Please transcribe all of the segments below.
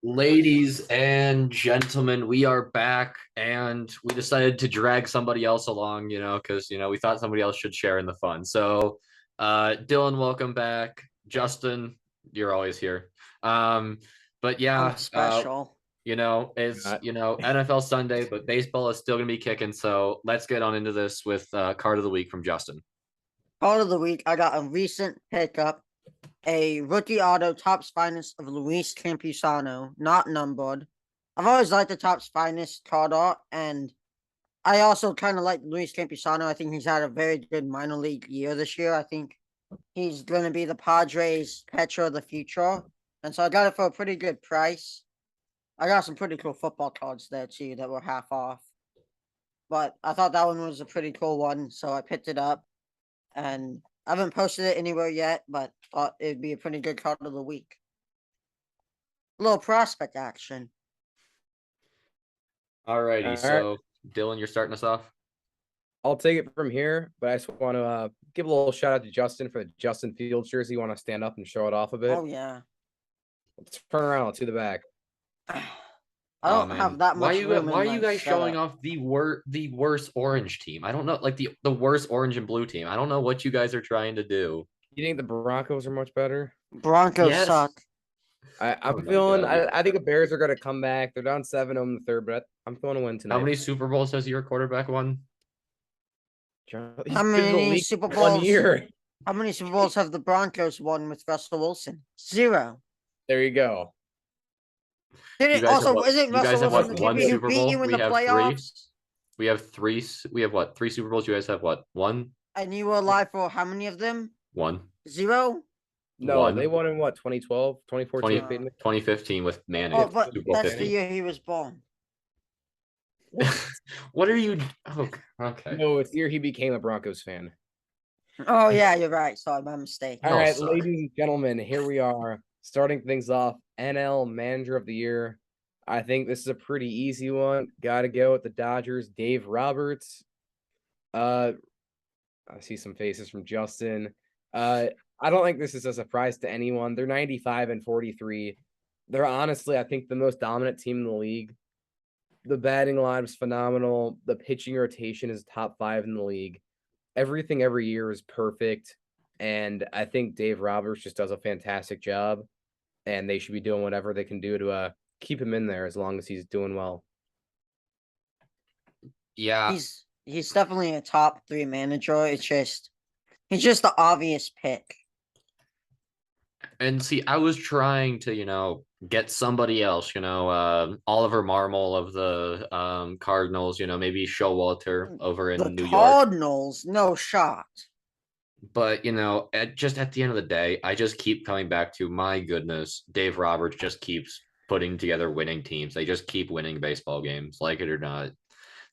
Ladies and gentlemen, we are back and we decided to drag somebody else along, because, we thought somebody else should share in the fun. So, Dylan, welcome back. Justin, you're always here. But I'm yeah, special. it's, Not. NFL Sunday, but baseball is still going to be kicking. So let's get on into this with card of the week from Justin. Part of the week, I got a recent pickup, a rookie auto Topps Finest of Luis Campusano, not numbered. I've always liked the Topps Finest card art, and I also kind of like Luis Campusano. I think he's had a very good minor league year this year. I think he's going to be the Padres' catcher of the future, and so I got it for a pretty good price. I got some pretty cool football cards there too that were half off, but I thought that one was a pretty cool one, so I picked it up. And I haven't posted it anywhere yet, but thought it'd be a pretty good card of the week. A little prospect action. Alrighty, All right. so Dylan, you're starting us off. I'll take it from here, but I just want to give a little shout out to Justin for the Justin Fields jersey. You want to stand up and show it off a bit? Oh yeah. Let's turn around. Let's do the back. I don't have that much room. Why are you guys showing off the worst orange team? I don't know, like the worst orange and blue team. I don't know what you guys are trying to do. You think the Broncos are much better? Broncos suck. I'm feeling. I think the Bears are going to come back. They're down 7-0 in the third, but I'm feeling a win tonight. How many Super Bowls has your quarterback won? How many Super Bowls? 1 year. How many Super Bowls have the Broncos won with Russell Wilson? 0. There you go. Isn't Russell Wilson the one Super Bowl? You in the playoffs? We have three. We have what? 3 Super Bowls. You guys have what? 1. And you were alive for how many of them? 1. 0. No, 1. They won in what? 2012, 2014, 2015 with Manning. Oh, but that's the year he was born. What are you? Oh, okay. No, it's the year he became a Broncos fan. Oh yeah, you're right. Sorry, my mistake. All right, ladies and gentlemen, here we are starting things off. NL Manager of the Year. I think this is a pretty easy one. Got to go with the Dodgers. Dave Roberts. I see some faces from Justin. I don't think this is a surprise to anyone. They're 95-43. They're honestly, I think, the most dominant team in the league. The batting line is phenomenal. The pitching rotation is top 5 in the league. Everything every year is perfect. And I think Dave Roberts just does a fantastic job. And they should be doing whatever they can do to keep him in there as long as he's doing well. Yeah. He's definitely a top 3 manager. He's just the obvious pick. And see, I was trying to, get somebody else, Oliver Marmol of the Cardinals, maybe Showalter over in New York. Cardinals, no shot. But, just at the end of the day, I just keep coming back to, my goodness, Dave Roberts just keeps putting together winning teams. They just keep winning baseball games, like it or not.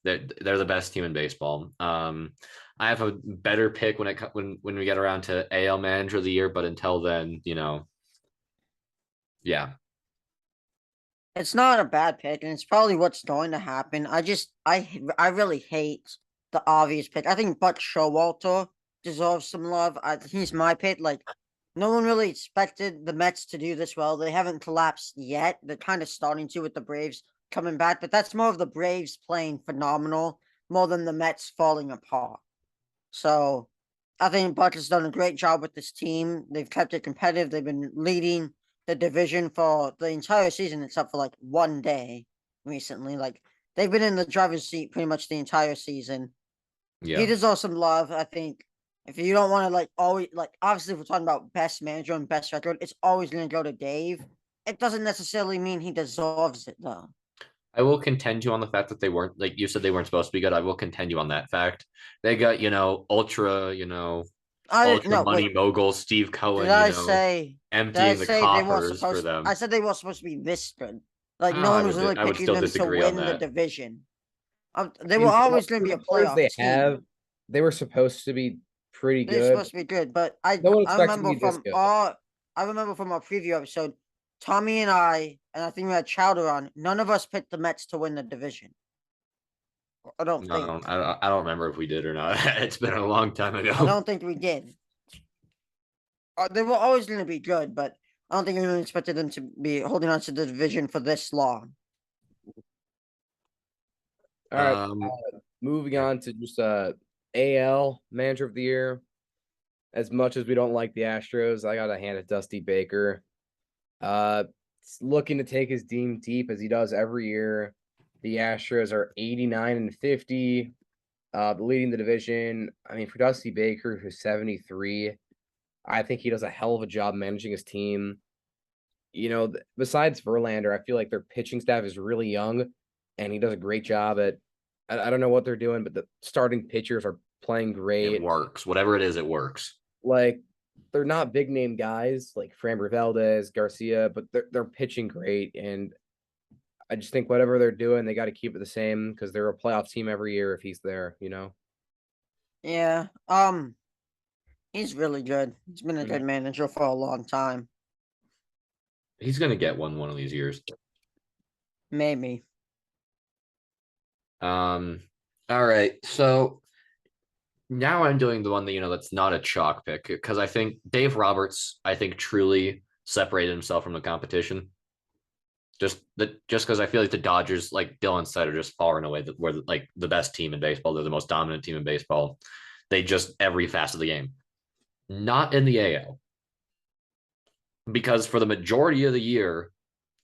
They're the best team in baseball. I have a better pick when we get around to AL Manager of the Year, but until then, yeah. It's not a bad pick, and it's probably what's going to happen. I really hate the obvious pick. I think Buck Showalter deserves some love. He's my pick. Like, no one really expected the Mets to do this well. They haven't collapsed yet. They're kind of starting to with the Braves coming back, but that's more of the Braves playing phenomenal more than the Mets falling apart. So I think Buck has done a great job with this team. They've kept it competitive. They've been leading the division for the entire season, except for like 1 day recently. Like, they've been in the driver's seat pretty much the entire season. Yeah. He deserves some love. I think if you don't want to obviously if we're talking about best manager and best record, it's always going to go to Dave. It doesn't necessarily mean he deserves it though. I will contend you on the fact that they weren't, like you said, they weren't supposed to be good. I will contend you on that fact. They got, ultra money mogul Steve Cohen, emptying the coffers for them. I said they were supposed to be this good. Like, no one was really picking them to win the division. They were always going to be a playoff team. They were supposed to be pretty good. They're supposed to be good, but I remember from our preview episode, Tommy and I think we had Chowder on. None of us picked the Mets to win the division. I don't think. I don't remember if we did or not. It's been a long time ago. I don't think we did. They were always going to be good, but I don't think anyone expected them to be holding on to the division for this long. All right. Um, Moving yeah. on to just AL Manager of the Year. As much as we don't like the Astros, I gotta hand it Dusty Baker. Looking to take his team deep as he does every year. The Astros are 89-50, leading the division. I mean, for Dusty Baker, who's 73, I think he does a hell of a job managing his team. You know, besides Verlander, I feel like their pitching staff is really young, and he does a great job at. I don't know what they're doing, but the starting pitchers are playing It great. works. Whatever it is, it works. Like they're not big name guys like Framber Valdez, Garcia, but they're pitching great, and I just think whatever they're doing, they got to keep it the same because they're a playoff team every year if he's there. You know. Yeah. He's really good. He's been a good manager for a long time. He's gonna get one of these years. Maybe. All right. So now I'm doing the one that that's not a chalk pick because I think Dave Roberts, I think truly separated himself from the competition. Just because I feel like the Dodgers, like Dylan said, are just far and away were like the best team in baseball. They're the most dominant team in baseball. They just every facet of the game. Not in the AL. Because for the majority of the year,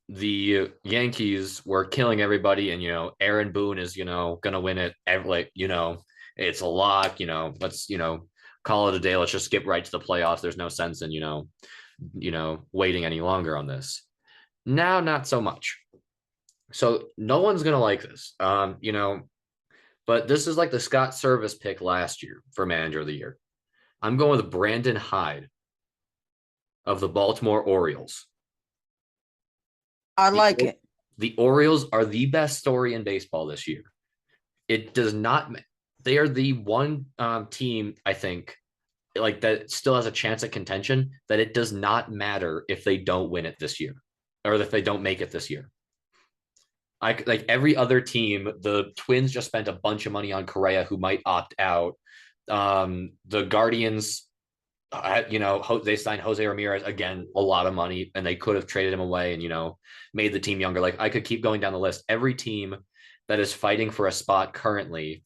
the Yankees were killing everybody, and Aaron Boone is gonna win it. It's a lock. Let's call it a day. Let's just skip right to the playoffs. There's no sense in waiting any longer on this. Now, not so much. So no one's gonna like this. But this is like the Scott Service pick last year for Manager of the Year. I'm going with Brandon Hyde of the Baltimore Orioles. I The, like it. the Orioles are the best story in baseball this year. It does not. They are the one team I think like that still has a chance at contention. That it does not matter if they don't win it this year, or if they don't make it this year. Like every other team, the Twins just spent a bunch of money on Correa, who might opt out. The Guardians, they signed Jose Ramirez again, a lot of money, and they could have traded him away and made the team younger. Like I could keep going down the list. Every team that is fighting for a spot currently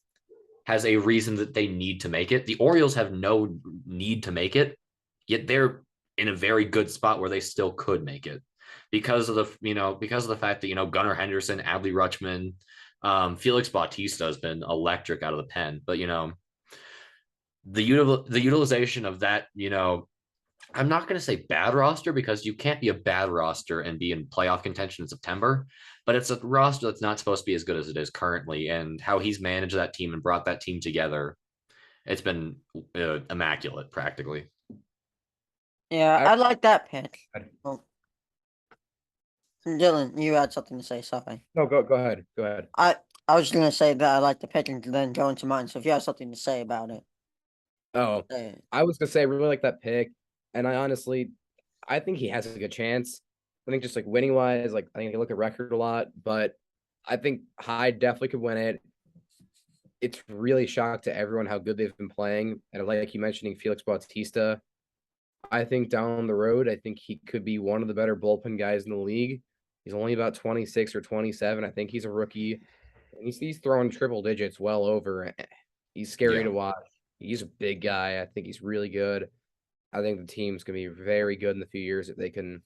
has a reason that they need to make it. The Orioles have no need to make it, yet they're in a very good spot where they still could make it because of the fact that Gunnar Henderson, Adley Rutschman, Felix Bautista has been electric out of the pen, but the utilization of that, I'm not going to say bad roster because you can't be a bad roster and be in playoff contention in September, but it's a roster that's not supposed to be as good as it is currently. And how he's managed that team and brought that team together, it's been immaculate practically. Yeah, I like that pick. Oh. Dylan, you had something to say. Sorry. No, go ahead. Go ahead. I was going to say that I like the pick and then go into mine. So if you have something to say about it. Oh, I was gonna say I really like that pick, and I think he has a good chance. I think just like winning wise, like I think he look at record a lot, but I think Hyde definitely could win it. It's really shocked to everyone how good they've been playing, and like you mentioning Felix Bautista, I think down the road, I think he could be one of the better bullpen guys in the league. He's only about 26 or 27. I think he's a rookie, and he's throwing triple digits well over. He's scary to watch. He's a big guy. I think he's really good. I think the team's going to be very good in the few years if they can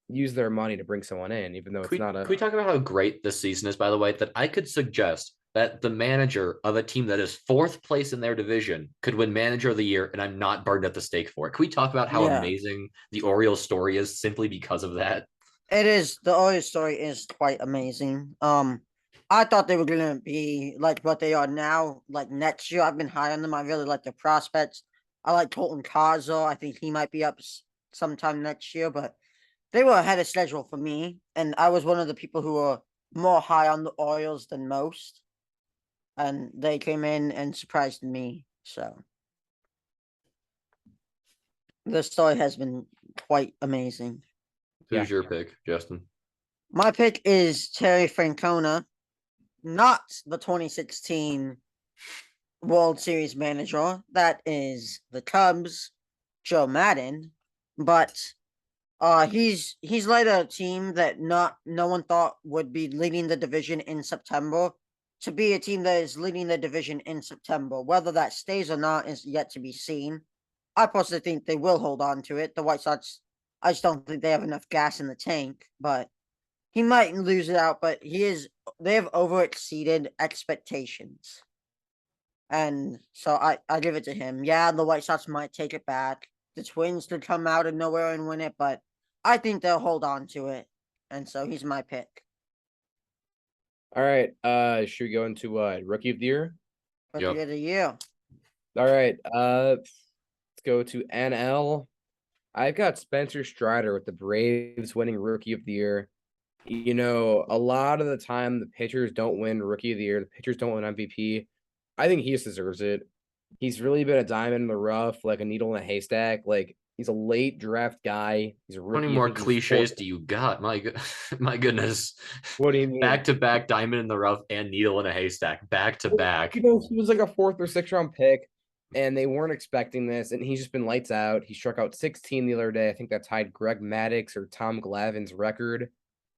use their money to bring someone in, even though it's not a. Can we talk about how great this season is, by the way? That I could suggest that the manager of a team that is fourth place in their division could win Manager of the Year, and I'm not burned at the stake for it. Can we talk about how amazing the Orioles story is simply because of that? It is. The Orioles story is quite amazing. I thought they were gonna be like what they are now, like next year. I've been high on them. I really like their prospects. I like Colton Cazzo. I think he might be up sometime next year, but they were ahead of schedule for me, and I was one of the people who were more high on the Orioles than most, and they came in and surprised me. So the story has been quite amazing. Who's your pick, Justin? My pick is Terry Francona, not the 2016 World Series manager. That is the Cubs, Joe Madden. But He's led a team that no one thought would be leading the division in September to be a team that is leading the division in September. Whether that stays or not is yet to be seen. I personally think they will hold on to it. The White Sox, I just don't think they have enough gas in the tank, but he might lose it out, but they have overexceeded expectations. And so I give it to him. Yeah, the White Sox might take it back. The Twins could come out of nowhere and win it, but I think they'll hold on to it. And so he's my pick. All right. Should we go into rookie of the year? Rookie Yep. of the year. All right. Let's go to NL. I've got Spencer Strider with the Braves winning rookie of the year. You know, a lot of the time the pitchers don't win rookie of the year. The pitchers don't win MVP. I think he just deserves it. He's really been a diamond in the rough, like a needle in a haystack. Like he's a late draft guy. He's a How rookie. many I more think he's cliches fourth. do you got? My goodness. What do you mean? Back to back, diamond in the rough and needle in a haystack. Back to back. You know, he was like a 4th or 6th round pick, and they weren't expecting this, and he's just been lights out. He struck out 16 the other day. I think that tied Greg Maddux or Tom Glavine's record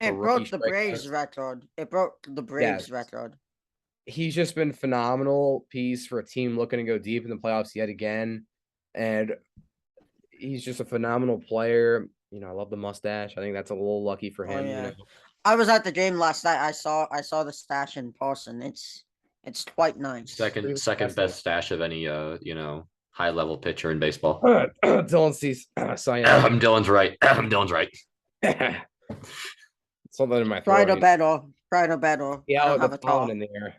for It rookie broke the Braves strikeouts. record. It broke the Braves Yes. record. He's just been phenomenal piece for a team looking to go deep in the playoffs yet again, and he's just a phenomenal player. You know, I love the mustache. I think that's a little lucky for him. Yeah. You know, I was at the game last night. I saw the stash in person. It's quite nice. Second best stash of any high level pitcher in baseball. Dylan sees Dylan's right. Dylan's right. Something in my Try throat. to better. Try to better. Yeah, I don't have the a pollen cough. in the air.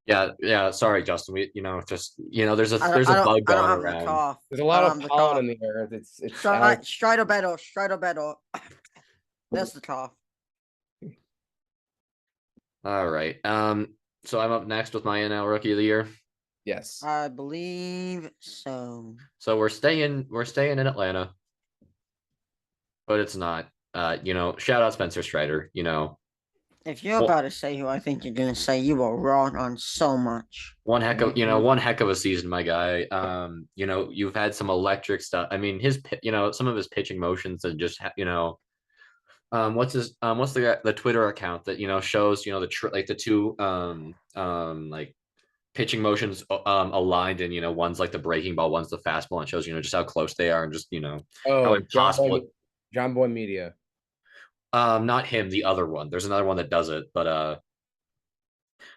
Yeah. Sorry, Justin. There's a I there's a don't, bug I don't going have the around. cough. There's a I lot don't of have the pollen cough. in the air. It's Try to better. Try to better. That's the cough. All right. So I'm up next with my NL Rookie of the Year. yes. I believe so. So we're staying in Atlanta, but it's not. Shout out Spencer Strider. If you're Well- about to say who I think you're gonna say, you are wrong on so much. one heck of a season, my guy. You've had some electric stuff. I mean, some of his pitching motions and just what's the Twitter account that shows the two like pitching motions aligned, and one's like the breaking ball, one's the fastball, and shows just how close they are and just how impossible. John Boy Media. Not him, the other one. There's another one that does it, but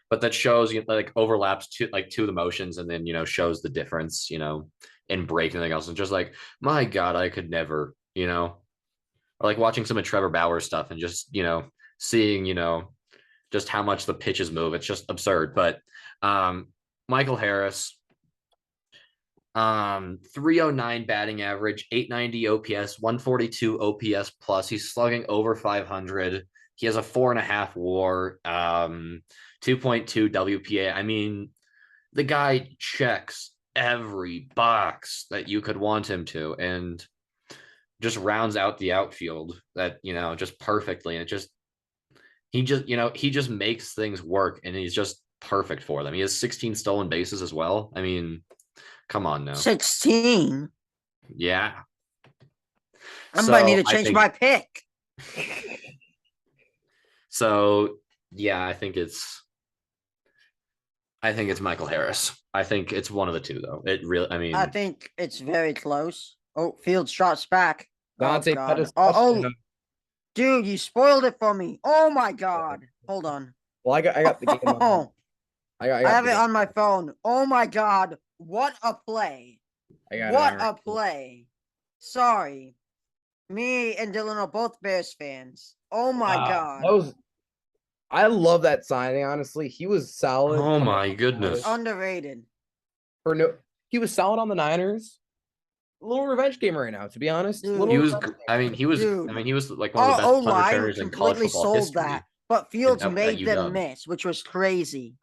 that shows like overlaps two of the motions, and then shows the difference in break and everything else. And just like, my God, I could never, or like watching some of Trevor Bauer stuff and just seeing just how much the pitches move. It's just absurd. But Michael Harris, 309 batting average, 890 OPS, 142 OPS plus. He's slugging over 500. He has a 4.5 WAR, 2.2 WPA. I mean, the guy checks every box that you could want him to, and just rounds out the outfield that just perfectly. And he just makes things work, and he's just perfect for them. He has 16 stolen bases as well. I mean, come on now. 16. Yeah. I might need to change my pick. So yeah, I think it's Michael Harris. I think it's one of the two, though. I think it's very close. Oh, Fields shots back. Dante Pettis. Dude, you spoiled it for me. Oh my God. Hold on. Well, I got the game. I have it on my phone. Oh my God. What a play. What a play. Sorry. Me and Dylan are both Bears fans. Oh my God. I love that signing, honestly. He was solid. Oh my goodness. Underrated. He was solid on the Niners. A little revenge game right now, to be honest. Dude, he was like one of the best punt returners in college football history. That, but Fields made them miss, which was crazy.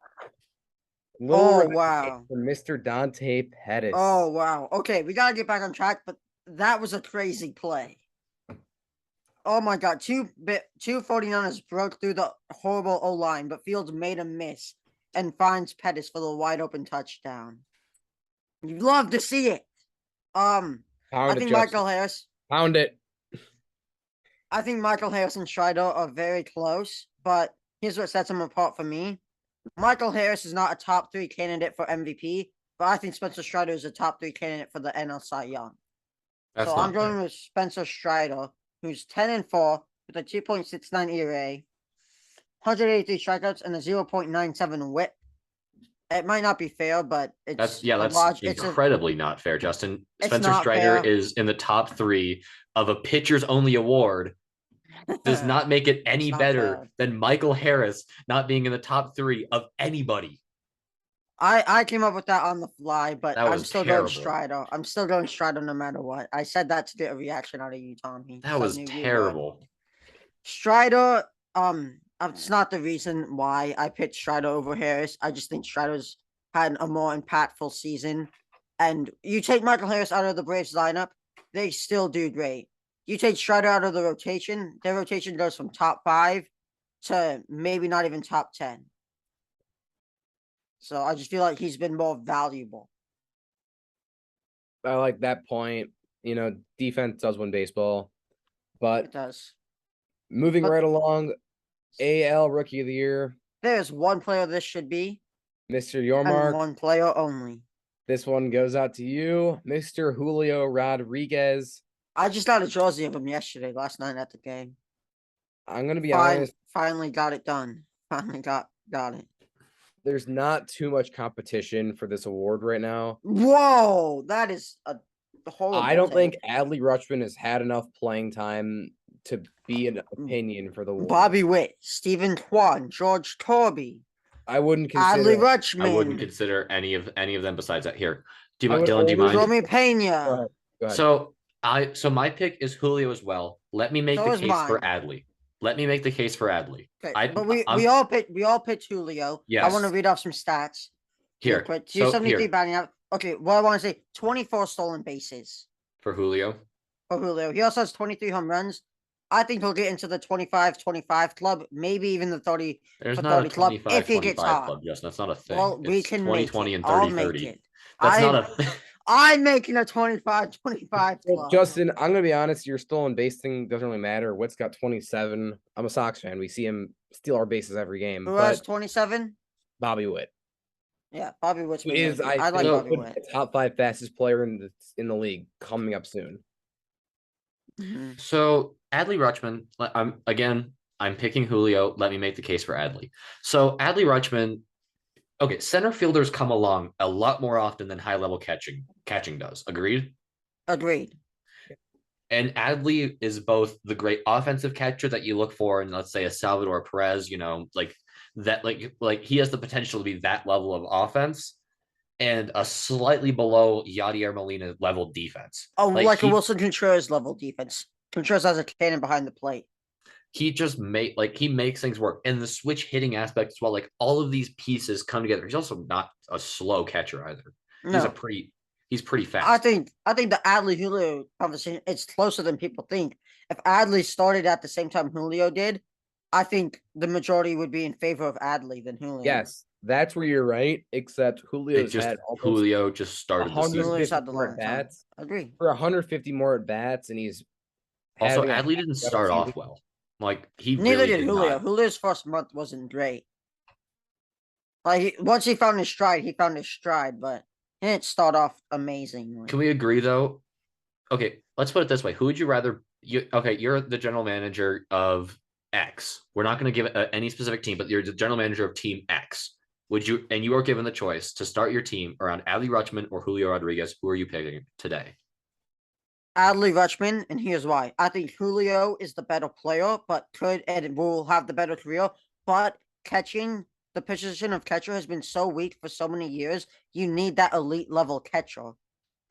Wow. For Mr. Dante Pettis. Oh wow. Okay, we gotta get back on track, but that was a crazy play. Oh my God, two 49ers broke through the horrible O-line, but Fields made a miss and finds Pettis for the wide open touchdown. You'd love to see it. I think Michael Harris. Pound it. I think Michael Harris and Strider are very close, but here's what sets them apart for me. Michael Harris is not a top 3 candidate for MVP, but I think Spencer Strider is a top 3 candidate for the NL Cy Young. That's So I'm not going fair. with Spencer Strider, who's 10-4 with a 2.69 ERA, 183 strikeouts, and a 0.97 WHIP. It might not be fair, but That's it's yeah, a that's large. incredibly not fair, Justin. It's Spencer not Strider fair. is in the top 3 of a pitchers only award. Does not make it any It's not better fair. than Michael Harris not being in the top 3 of anybody. I came up with that on the fly, but That I'm was still going terrible. Strider. I'm still going Strider no matter what. I said that to get a reaction out of you, Tommy. That So I was knew you would. terrible. Strider, it's not the reason why I picked Strider over Harris. I just think Strider's had a more impactful season. And you take Michael Harris out of the Braves lineup, they still do great. You take Strider out of the rotation, their rotation goes from top 5 to maybe not even top 10. So I just feel like he's been more valuable. I like that point. Defense does win baseball. But It does. moving But right along, AL Rookie of the Year, there's one player this should be, Mr. and Yormark. one player only. This one goes out to you, Mr. Julio Rodriguez. I just got a jersey of him last night at the game. I'm gonna be honest. Finally got it done. Finally got it. There's not too much competition for this award right now. Whoa, that is a horrible. I don't think take. Adley Rutschman has had enough playing time to be an opinion for the award. Bobby Witt, Stephen Kwan, George Corby, I wouldn't consider Adley Rutschman. I wouldn't consider any of them besides that. Here, I would Dylan, do you only- mind? Romy Go Pena. ahead. Go ahead. So my pick is Julio as well. Let me make So the is case for mine. Adley. Let me make the case for Adley. Okay, but we all picked Julio. I want to Yes. read off some stats. Here. Quick. So 273 here batting out. Okay, what I want to say, 24 stolen bases for Julio. for Julio. He also has 23 home runs. I think he'll get into the 25-25 club, maybe even the 30 There's for not 30 a club 25 if he gets 25 hot. club, Justin. That's not a thing. Well, we It's can 20 make 20 it. and I'll 30 make 30. it. That's not a I'm making a 25-25 Well, club. Justin, I'm gonna be honest. Your stolen base thing doesn't really matter. Witt's got 27. I'm a Sox fan. We see him steal our bases every game. Who has But 27? Bobby Witt, Yeah, Bobby Witt's who been is really good. I I like think Bobby could Witt. be the top 5 fastest player in the league coming up soon. Mhm. So Adley Rutschman, I'm picking Julio. Let me make the case for Adley. So Adley Rutschman, okay, center fielders come along a lot more often than high level catching does. Agreed? Agreed. And Adley is both the great offensive catcher that you look for in, let's say, a Salvador Perez, like that, like he has the potential to be that level of offense, and a slightly below Yadier Molina level defense. Oh, like a he Wilson Contreras level defense. Contreras has a cannon behind the plate. he just he makes things work, and the switch hitting aspect as well. Like all of these pieces come together. He's also not a slow catcher either. No, He's pretty fast. I think the Adley Julio conversation it's closer than people think. If Adley started at the same time Julio did, I think the majority would be in favor of Adley than Julio. Yes, that's where you're right. Except Julio's had almost Julio just started the season. 150 more at time. bats. Agree. For 150 more at bats, and he's Also, having a Adley didn't better start off season. well. Like he Neither really did did Julio. not. Julio's first month wasn't great. Like once he found his stride, but he didn't start off amazing. Can we agree though? Okay, let's put it this way: who would you rather? You're the general manager of X. We're not going to give any specific team, but you're the general manager of Team X. And you are given the choice to start your team around Adley Rutschman or Julio Rodriguez. Who are you picking today? Adley Rutschman, and here's why. I think Julio is the better player, but will have the better career. But catching, the position of catcher has been so weak for so many years. You need that elite level catcher.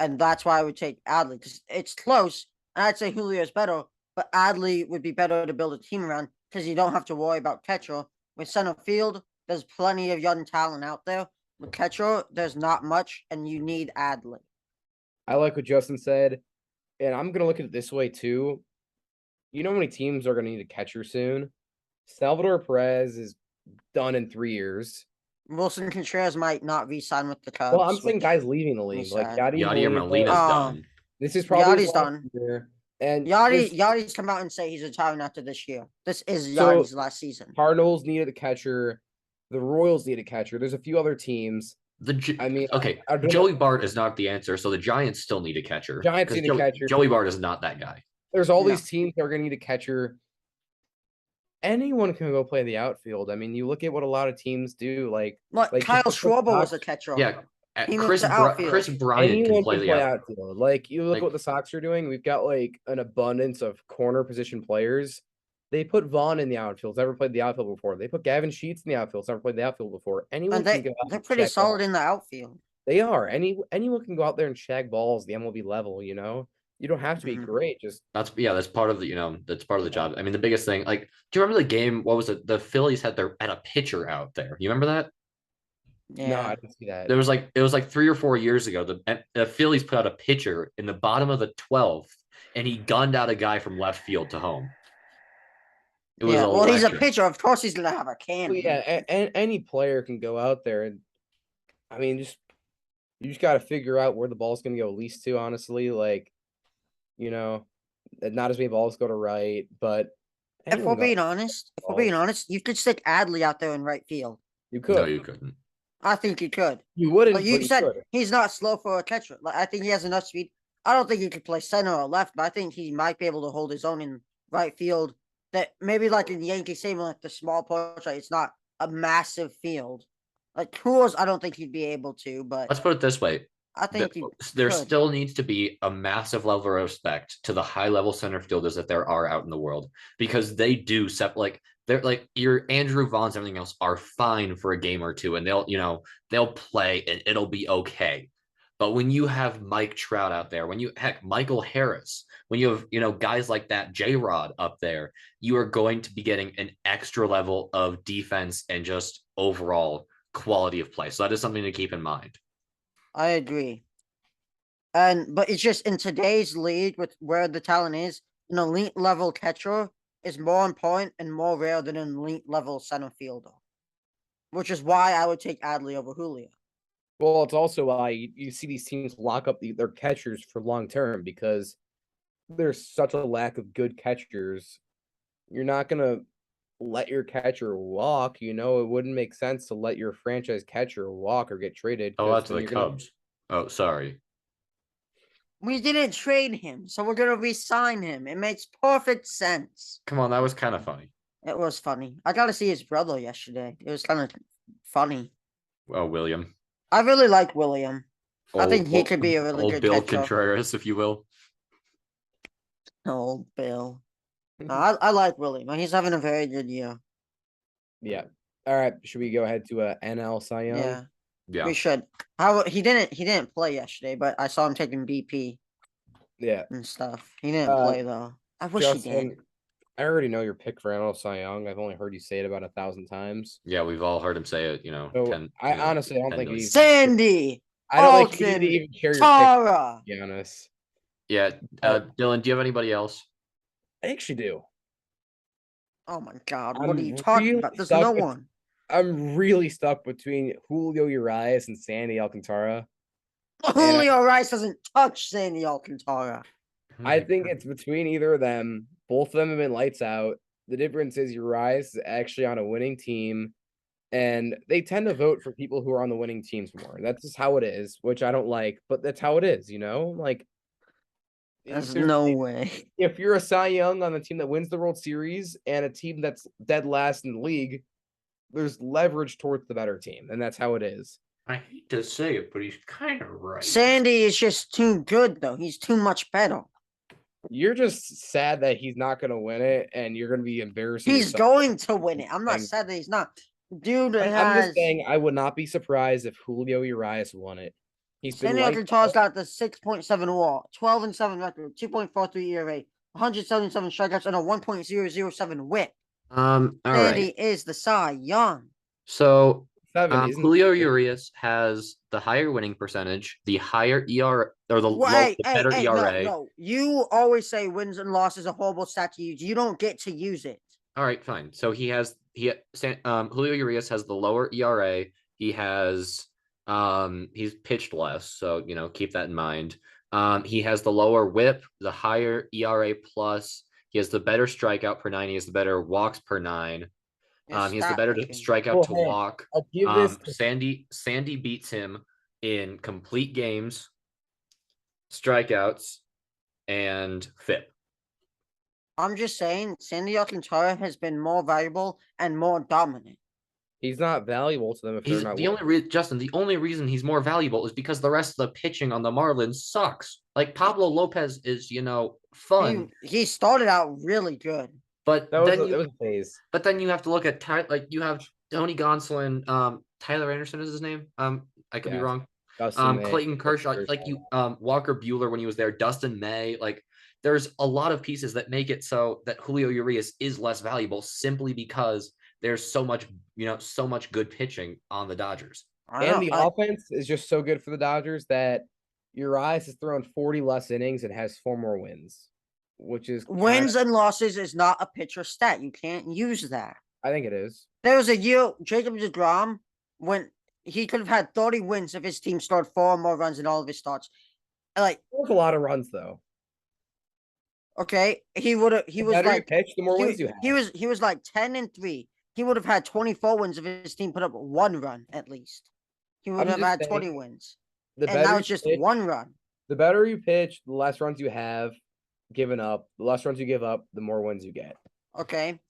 And that's why I would take Adley, because it's close. And I'd say Julio is better, but Adley would be better to build a team around because you don't have to worry about catcher. With center field, there's plenty of young talent out there. With catcher, there's not much, and you need Adley. I like what Justin said, and I'm gonna look at it this way too. You know how many teams are gonna need a catcher soon? Salvador Perez is done in 3 years. Wilson Contreras might not re-sign with the Cubs. Well, I'm saying guys leaving the league, like sad. Yadier Molina's done. This is probably Yadi's his last done. year. And Yachty's come out and say he's retiring after this year. This is So- Yachty's last season. Cardinals needed a catcher. The Royals need a catcher. There's a few other teams. I mean, okay, I don't know. Joey Bart is not the answer, so the Giants still need a catcher. Giants 'cause need a catcher. Joey Bart is not that guy. There's all No. these teams that are going to need a catcher. Anyone can go play the outfield. I mean, you look at what a lot of teams do. Like Kyle the Schwarber was a Sox, catcher. Yeah, He moved Chris to outfield. Chris Bryant anyone can play the outfield. outfield. Like you look Like- at what the Sox are doing. We've got like an abundance of corner position players. They put Vaughn in the outfield. Never played the outfield before. They put Gavin Sheets in the outfield. Never played the outfield before. Anyone And can go out they're and pretty check solid balls. in the outfield. They are. Anyone can go out there and shag balls the MLB level. You don't have to be Mhm. great. Just That's part of the that's part of the job. I mean, the biggest thing, like, do you remember the game? What was it? The Phillies had a pitcher out there. You remember that? no, Yeah. I didn't see that. It was like 3 or 4 years ago. The Phillies put out a pitcher in the bottom of the 12th, and he gunned out a guy from left field to home. It was Well, he's a electric. pitcher. Of course, he's gonna have a Well, cannon. yeah, any player can go out there, and I mean, you just got to figure out where the ball's going to go least to. Honestly, like, not as many balls go to right, but If we're anyone being got honest, balls. you could stick Adley out there in right field. You No, could, you couldn't. I think you could. you wouldn't, Like you but you said, could. he's not slow for a catcher. Like I think he has enough speed. I don't think he could play center or left, but I think he might be able to hold his own in right field. That maybe like in Yankee Stadium, like the small porch, like it's not a massive field. Like Coors, I don't think he'd be able to, but Let's put it this way: I think you there could. still needs to be a massive level of respect to the high level center fielders that there are out in the world, because they do like they're like your Andrew Vaughn's, everything else are fine for a game or two, and they'll play and it'll be okay. But when you have Mike Trout out there, Michael Harris, when you have guys like that, J-Rod up there, you are going to be getting an extra level of defense and just overall quality of play. So that is something to keep in mind. I agree. But it's just in today's league with where the talent is, an elite level catcher is more important and more rare than an elite level center fielder. Which is why I would take Adley over Julio. Well, it's also why you see these teams lock up their catchers for long term, because there's such a lack of good catchers. You're not gonna let your catcher walk. It wouldn't make sense to let your franchise catcher walk or get traded. Oh, 'cause that's then the you're gonna- Cubs. Oh, sorry. We didn't trade him, so we're gonna re-sign him. It makes perfect sense. Come on, that was kind of funny. It was funny. I got to see his brother yesterday. It was kind of funny. Oh, William. I really like William. I think he Old- could be a really old good Bill catcher. Contreras, if you will. Old Bill. No, I like William. He's having a very good year. Yeah. All right. Should we go ahead to NL Cy Young? Yeah, Yeah. we should. He didn't play yesterday, but I saw him taking BP Yeah. and stuff. He didn't play though. I wish he Justin, did. I already know your pick for NL Cy Young. I've only heard you say it about 1,000 times. Yeah, we've all heard him say it, So 10, honestly, I don't 10 think million. he. Sandy, I don't think you need Alton, to even share your pick. Tara. To be honest, Yeah. Dylan, do you have anybody else? I actually do. Oh my God! I'm What are you talking really about? There's stuck no with- one. I'm really stuck between Julio Urias and Sandy Alcantara. Julio Rice doesn't touch Sandy Alcantara. I think it's between either of them. Both of them have been lights out. The difference is Urias is actually on a winning team, and they tend to vote for people who are on the winning teams more. That's just how it is, which I don't like, but that's how it is, Like, There's there's- no way. if you're a Cy Young on the team that wins the World Series and a team that's dead last in the league, there's leverage towards the better team, and that's how it is. I hate to say it, but he's kind of right. Sandy is just too good, though. He's too much better. You're just sad that he's not going to win it, and you're going to be embarrassing He's yourself. going to win it. I'm not Thing. sad that he's not. Dude I'm has. just saying, I would not be surprised if Julio Urias won it. He's been Sandy lights Alcantara's out. got the 6.7 WAR, 12-7 record, 2.43 ERA, 177 strikeouts, and a 1.007 WHIP. All Sandy right. is the Cy Young. So 7, isn't Julio it? Urias has the higher winning percentage, the higher ERA, or the Wait, better ERA. no. You always say wins and losses are horrible stat to use. You don't get to use it. All right, fine. So Julio Urias has the lower ERA. He has he's pitched less, so keep that in mind. He has the lower WHIP, the higher ERA plus. He has the better strikeout per nine. He has the better walks per nine. His He has the stat better picking. strikeout Well, to hey, walk. I'll give this to Sandy beats him in complete games, strikeouts, and FIP. I'm just saying, Sandy Alcantara has been more valuable and more dominant. he's not valuable to them if they're He's not the only Justin. The only reason he's more valuable is because the rest of the pitching on the Marlins sucks. Like Pablo Lopez is, fun, He started out really good. but that was a phase. but then you have to look at like you have Tony Gonsolin, Tyler Anderson is his name. I could be Yeah. wrong. Dustin May, Clayton Kershaw, like you, Walker Bueller when he was there, Dustin May, like there's a lot of pieces that make it so that Julio Urias is less valuable simply because there's so much, so much good pitching on the Dodgers. And the offense is just so good for the Dodgers that Urias has thrown 40 less innings and has 4 more wins, which is wins and losses is not a pitcher stat. You can't use that. I think it is. There was a year Jacob deGrom when he could have had 30 wins if his team scored 4 more runs in all of his starts. Like, That was a lot of runs though. okay, he would have. He The was better you like pitch, the more wins you have. He was like 10-3. He would have had 24 wins if his team put up 1 run at least. He would have had 20 wins. The And now it's just 1 run. The better you pitch, the less runs you have given up. The less runs you give up, the more wins you get. Okay.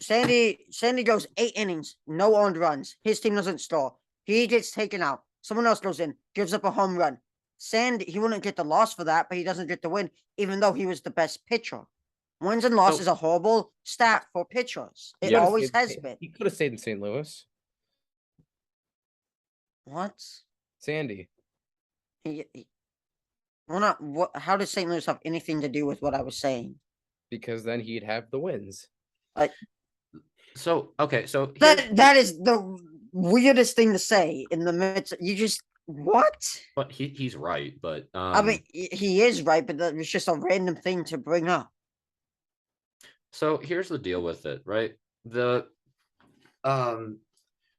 Sandy goes 8 innings, no earned runs. His team doesn't score. He gets taken out. Someone else goes in, gives up a home run. Sandy, he wouldn't get the loss for that, but he doesn't get the win, even though he was the best pitcher. Wins and losses is a horrible stat for pitchers. It always has been. He could have stayed in St. Louis. What? Sandy. Well, not what? How does St. Louis have anything to do with what I was saying? Because then he'd have the wins. So that is the weirdest thing to say in the midst. You just what? But he's right. But I mean, he is right, but that was just a random thing to bring up. So here's the deal with it, right? The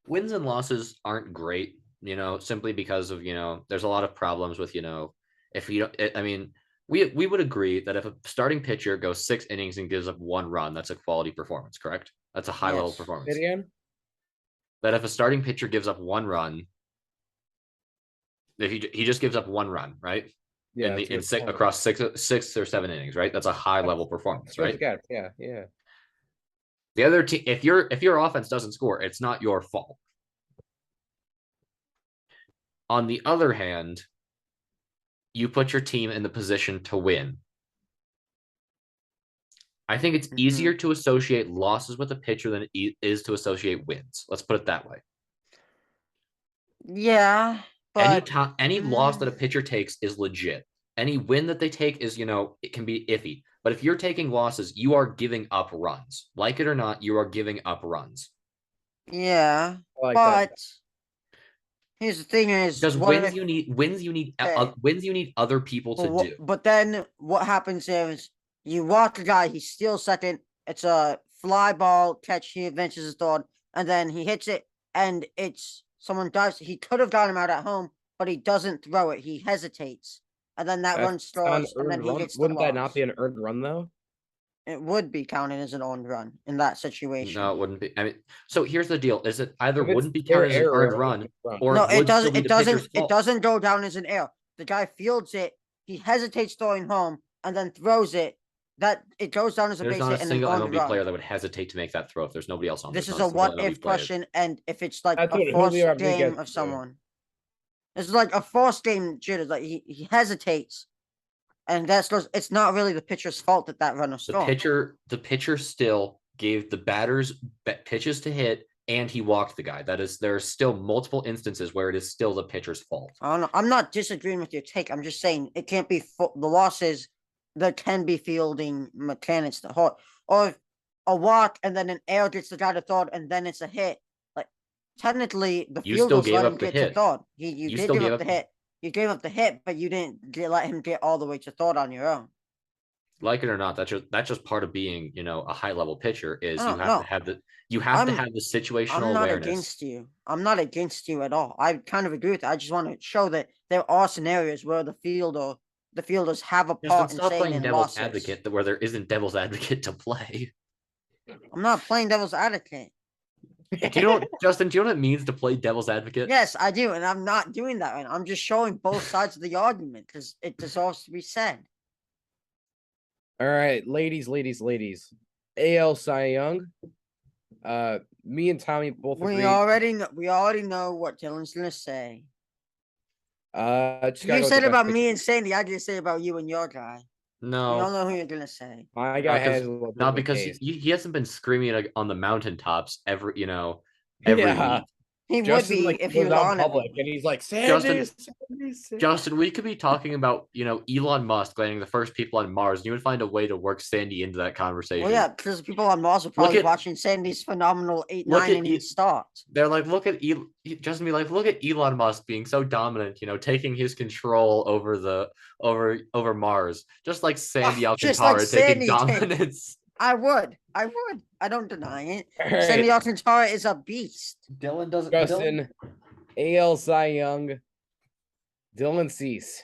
wins and losses aren't great, simply because of, there's a lot of problems with, if you don't, I mean, we would agree that if a starting pitcher goes 6 innings and gives up 1 run, that's a quality performance, correct? That's a high level performance. That if a starting pitcher gives up 1 run, if he just gives up 1 run, right? Yeah, across six or 7 innings, right? That's a high level performance, right? Yeah. The other team, if your offense doesn't score, it's not your fault. On the other hand, you put your team in the position to win. I think it's easier to associate losses with a pitcher than it is to associate wins. Let's put it that way. Yeah, but any loss that a pitcher takes is legit. Any win that they take is, it can be iffy. But if you're taking losses, you are giving up runs. Like it or not, you are giving up runs. Yeah, like but here's the thing: is because wins you need other people to do. But then what happens is you walk a guy, he steals second. It's a fly ball catch. He advances his third, and then he hits it, and it's someone dives. He could have got him out at home, but he doesn't throw it. He hesitates, and then that run starts, and then he gets. Wouldn't that not be an earned run though? It would be counted as an earned run in that situation. No, it wouldn't be. I mean, so here's the deal: is it either wouldn't be counted as an earned run, or no, it doesn't. It doesn't. It doesn't go down as an error. The guy fields it. He hesitates throwing home, and then throws it. That it goes down as a base hit. There's not a single MLB player that would hesitate to make that throw if there's nobody else on. This is a what-if question, and if it's like a forced game of someone, this is like a forced game jitter. Like he hesitates. And it's not really the pitcher's fault that runner scored. The pitcher still gave the batters pitches to hit, and he walked the guy. There are still multiple instances where it is still the pitcher's fault. I don't know. I'm not disagreeing with your take. I'm just saying it can't be the losses. There can be fielding mechanics to hurt, or a walk and then an error gets the guy to third, and then it's a hit. Like technically, the fielder's let him get to third. You did give up the hit. You gave up the hit, but you didn't let him get all the way to third on your own. Like it or not, that's just part of being, a high level pitcher is No, you have to no, have you have to I'm have the I'm situational not awareness. against you. I'm not against you at all. I kind of agree with that. I just want to show that there are scenarios where the fielders have a Just then part in stop saying playing in devil's losses. advocate where there isn't devil's advocate to play. I'm not playing devil's advocate. Do you know, Justin? Do you know what it means to play devil's advocate? Yes, I do, and I'm not doing that right now. I'm just showing both sides of the argument because it deserves to be said. All right, ladies. AL Cy Young. Me and Tommy both We agreed. already know what Dylan's gonna say. Just gotta You go with the said best about pitcher. me and Sandy. I just say about you and your guy. We all No, know who you're gonna say. My guy has because a little bit not of a because case. he hasn't been screaming it on the mountaintops every Yeah, week. He would Justin be like if he goes was out in on public every and week. he's like, Justin, Sandy. Justin, we could be talking about Elon Musk landing the first people on Mars, and you would find a way to work Sandy into that Well, conversation. yeah, because people on Mars are Look probably at watching Sandy's phenomenal eight look nine at inning start. they're like, Justin be like, look at Elon Musk being so dominant, taking his control over over Mars, just like Sandy Just like Alcantara taking Sandy did. dominance. I would. I don't deny it. All Sandy right, Alcantara is a beast. Dylan doesn't. Justin, AL Cy Young, Dylan Cease.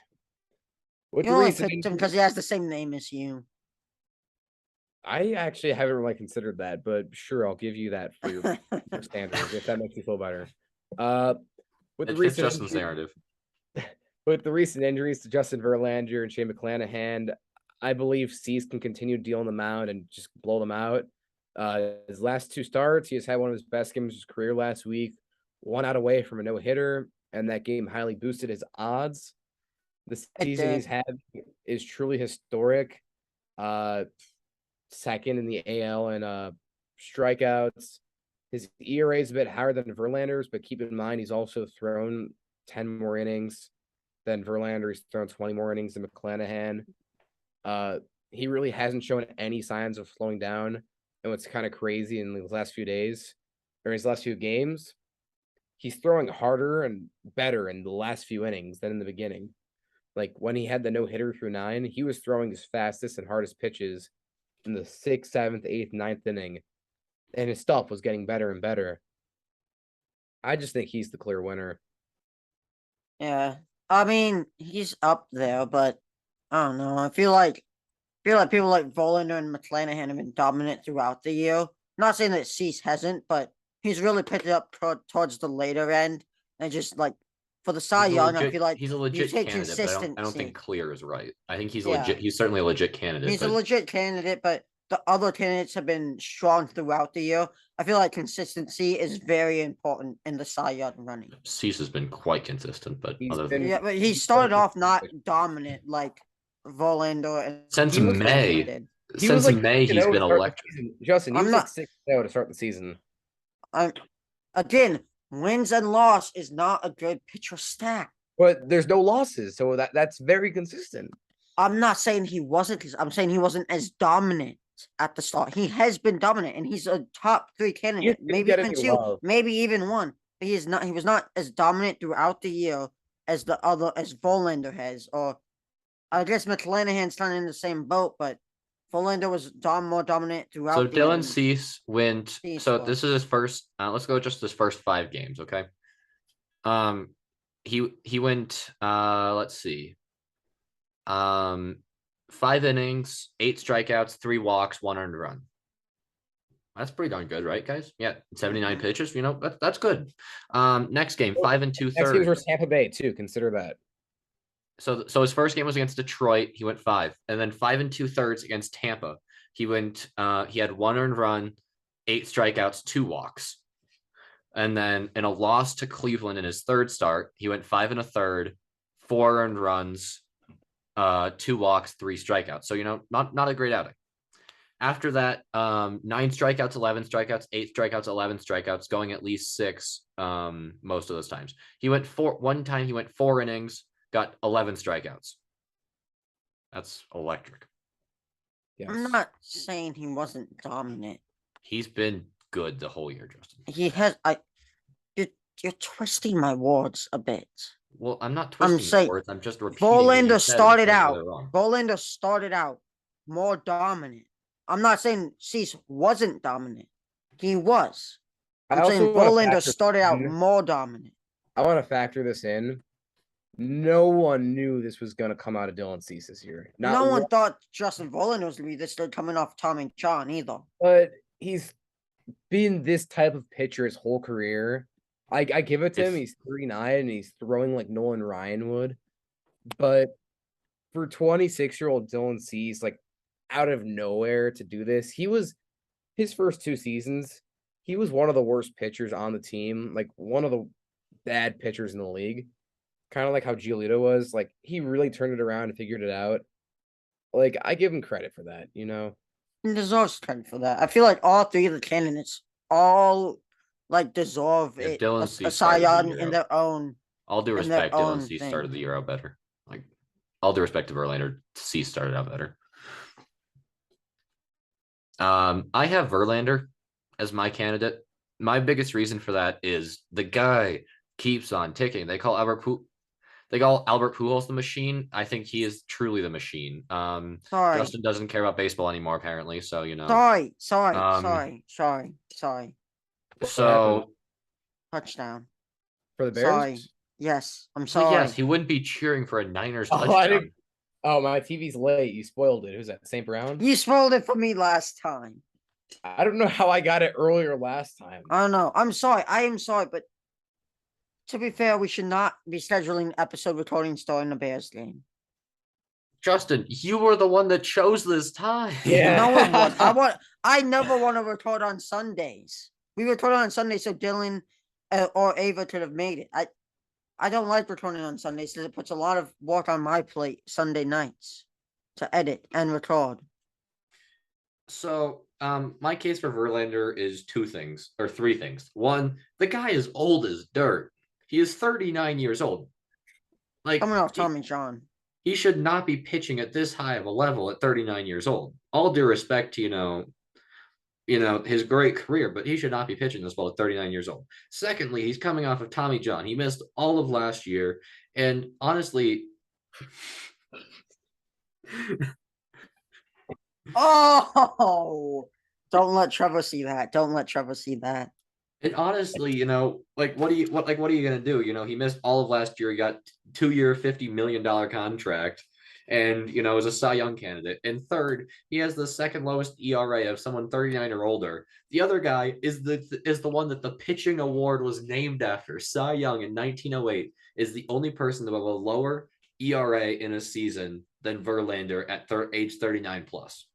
With You the only recent picked him injury, because he has the same name as you. I actually haven't really considered that, but sure, I'll give you that for your standards if that makes you feel better. With the It's recent Justin's injury, narrative. with the recent injuries to Justin Verlander and Shane McClanahan, I believe Cease can continue dealing them out and just blow them out. His last two starts, he has had one of his best games of his career last week, one out away from a no hitter, and that game highly boosted his odds. The It season he's did. had is truly historic. Second in the AL and strikeouts. His ERA is a bit higher than Verlander's, but keep in mind he's also thrown 10 more innings than Verlander. He's thrown 20 more innings than McClanahan. He really hasn't shown any signs of slowing down. And what's kind of crazy in his last few days, or his last few games, he's throwing harder and better in the last few innings than in the beginning. Like when he had the no hitter through 9, he was throwing his fastest and hardest pitches in the 6th, 7th, 8th, 9th inning, and his stuff was getting better and better. I just think he's the clear winner. Yeah. I mean, he's up there, but I don't know. I feel like people like Verlander and McClanahan have been dominant throughout the year. Not saying that Cease hasn't, but he's really picked it up towards the later end. And just like for the Cy Young, I feel like He's a you legit take candidate, but I don't think consistency. clear is right. I think he's Yeah, legit. He's certainly a legit candidate, he's a but legit candidate, but the other candidates have been strong throughout the year. I feel like consistency is very important in the Cy Young running. Cease has been quite consistent. But He's other been than Yeah, but he started off not dominant like Verlander and since He was like- May, did. he was since like May, 6-0 he's to been start the electric. season. Justin, he I'm was not- like 6-0 to start the season. I'm again, wins and loss is not a good pitcher stat. But there's no losses, so that's very consistent. I'm not saying he wasn't because I'm saying he wasn't as dominant at the start. He has been dominant and he's a top 3 candidate, didn't maybe get even any 2, love. maybe even 1. But he was not as dominant throughout the year as Verlander has, or I guess McClanahan's kind of in the same boat, but Verlander was more dominant throughout So the year. Dylan Cease went. Cease So was. this is his first. Let's go just his first 5 games, okay? He went. Let's see. 5 innings, 8 strikeouts, 3 walks, 1 earned run. That's pretty darn good, right, guys? Yeah, 79 pitches. That's good. Next game, 5 and 2 Next game thirds. versus Tampa Bay too. Consider that. So his first game was against Detroit. He went 5, and then 5 and 2 thirds against Tampa. He went. He had 1 earned run, 8 strikeouts, 2 walks, and then in a loss to Cleveland in his third start, he went 5 and a third, 4 earned runs, 2 walks, 3 strikeouts. So not a great outing. After that, 9 strikeouts, 11 strikeouts, 8 strikeouts, 11 strikeouts, going at least 6 most of those times. One time he went 4 innings, got 11 strikeouts. That's electric. Yes. I'm not saying he wasn't dominant. He's been good the whole year, Justin. He has. You're twisting my words a bit. Well, I'm not twisting saying words. I'm just repeating. Verlander started out more dominant. I'm not saying Cease wasn't dominant. He was. I I'm saying also want to Verlander factor started out in. more dominant. I want to factor this in. No one knew this was going to come out of Dylan Cease this year. Not No one, one thought Justin Verlander was going to be this good coming off Tommy John either. but he's been this type of pitcher his whole career. I give it to him. He's 39 and he's throwing like Nolan Ryan would. But for 26-year-old Dylan Cease, like out of nowhere to do this, he was his first 2 seasons. He was one of the worst pitchers on the team, like one of the bad pitchers in the league. Kind of like how Giolito was. Like he really turned it around and figured it out. Like I give him credit for that, you know. He deserves credit for that. I feel like all three of the candidates all like deserve Yeah, it Dylan a Cease Cy started the Young year in out. their own. All due in their respect, Dylan own Cease thing. started the year out better. Like, all due respect to Verlander, Cease started out better. I have Verlander as my candidate. My biggest reason for that is the guy keeps on ticking. They call Albert Pujols the machine. I think he is truly the machine. Sorry, Justin doesn't care about baseball anymore, apparently. So sorry. Um, What happened so Touchdown. for the Bears? Sorry. Yes, I'm so sorry. yes, he wouldn't be cheering for a Niners Oh, I touchdown. didn't- Oh, my TV's late. You spoiled it. Who's that? St. Brown? You spoiled it for me last time. I don't know how I got it earlier last time. I don't know. I'm sorry. I am sorry, but to be fair, we should not be scheduling episode recordings during the Bears game. Justin, you were the one that chose this time. Yeah. No, it was. I never want to record on Sundays. We record on Sundays so Dylan or Ava could have made it. I don't like recording on Sundays because it puts a lot of work on my plate Sunday nights to edit and record. So, my case for Verlander is three things. One, the guy is old as dirt. He is 39 years old. Like, Coming off Tommy John. he should not be pitching at this high of a level at 39 years old. All due respect to, his great career, but he should not be pitching this well at 39 years old. Secondly, he's coming off of Tommy John. He missed all of last year. And honestly, Oh, don't let Trevor see that. Don't let Trevor see that. and honestly, what are you gonna do? He missed all of last year. He got 2-year, $50 million contract, and is a Cy Young candidate. And third, he has the second lowest ERA of someone 39 or older. The other guy is the one that the pitching award was named after. Cy Young in 1908 is the only person to have a lower ERA in a season than Verlander at age 39 plus.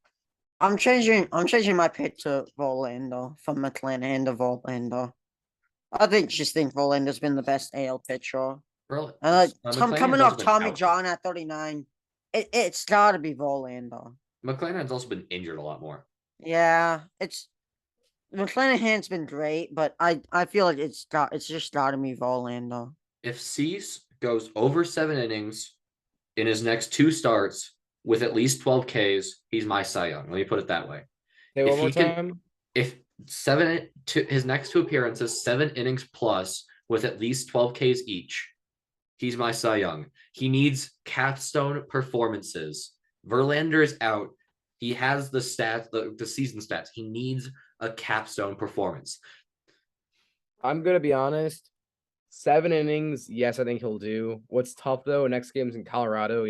I'm changing my pick to Verlander from McClanahan to Verlander. I just think Verlander's been the best AL pitcher. Really? And McClanahan's coming also off been Tommy out. John at 39, it's gotta be Verlander. McClanahan's also been injured a lot more. Yeah, McClanahan's been great, but I feel like it's just gotta be Verlander. If Cease goes over 7 innings in his next 2 starts with at least 12 Ks, he's my Cy Young. Let me put it that way. Say one more time. If his next 2 appearances, 7 innings plus with at least 12 Ks each, he's my Cy Young. He needs capstone performances. Verlander is out. He has the stats, the season stats. He needs a capstone performance. I'm gonna be honest. 7 innings, yes, I think he'll do. What's tough though, next game's in Colorado,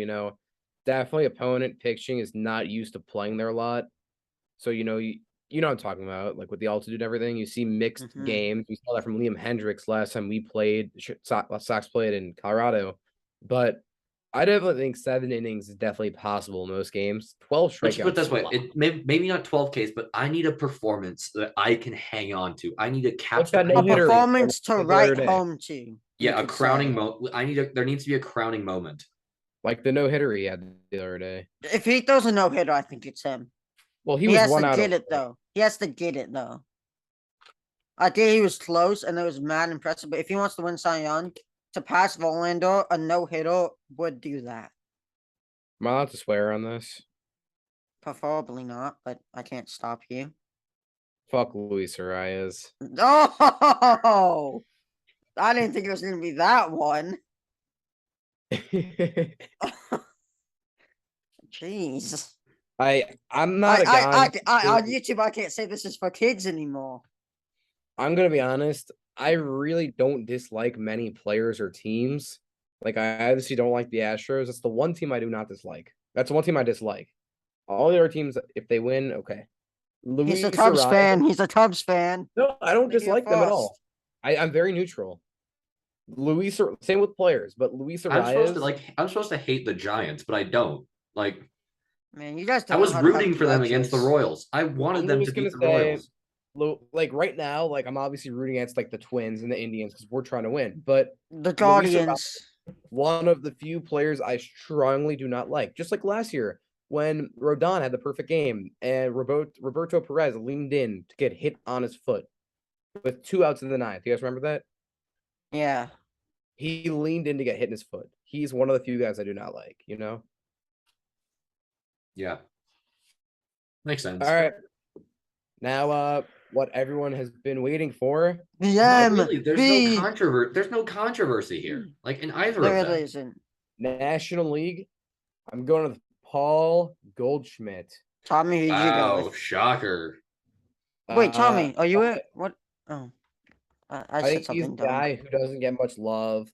definitely opponent pitching is not used to playing there a lot. So, you know what I'm talking about, like with the altitude and everything. You see mixed games. We saw that from Liam Hendricks last time we played, Sox played in Colorado. But I definitely think 7 innings is definitely possible in most games. 12 strikeouts. Let's put it this way: maybe not 12 Ks, but I need a performance that I can hang on to. I need a capstone. A performance to write home to. Yeah, a crowning moment. There needs to be a crowning moment. Like the no-hitter he had the other day. If he throws a no-hitter, I think it's him. Well, he was one out. He has to get it though. I think he was close, and it was mad impressive. But if he wants to win Cy Young, to pass Verlander, a no-hitter would do that. Am I allowed to swear on this? Preferably not, but I can't stop you. Fuck Luis Arias. Oh, I didn't think it was going to be that one. Jeez. I'm not a guy. On YouTube, I can't say this is for kids anymore. I'm gonna be honest. I really don't dislike many players or teams. Like I obviously don't like the Astros. That's the one team I do not dislike. That's the one team I dislike. All the other teams, if they win, okay. He's a Luis Cubs Arias. fan. He's a Cubs fan. No, I don't Here dislike them at all. first. I'm very neutral. Same with players, but Luis Arias. I'm supposed to hate the Giants, but I don't. Like, Man, you guys I don't know was how to have rooting for them against the grudges. Royals. I wanted I'm them to just gonna beat the say, Royals. like right now, like I'm obviously rooting against like the Twins and the Indians because we're trying to win. But The Luis Guardians. one of the few players I strongly do not like. Just like last year when Rodon had the perfect game and Roberto Perez leaned in to get hit on his foot with 2 outs in the ninth. You guys remember that? Yeah. He leaned in to get hit in his foot. He's one of the few guys I do not like, you know? Yeah. Makes sense. All right. Now, what everyone has been waiting for. The Not really. MV. There's no controversy here. Like in either There of them. really isn't. National League. I'm going with Paul Goldschmidt. Tommy, who'd you go Wow, with? shocker. Wait, Tommy, are you I it? What? Oh, I think said he's a something dumb. guy who doesn't get much love.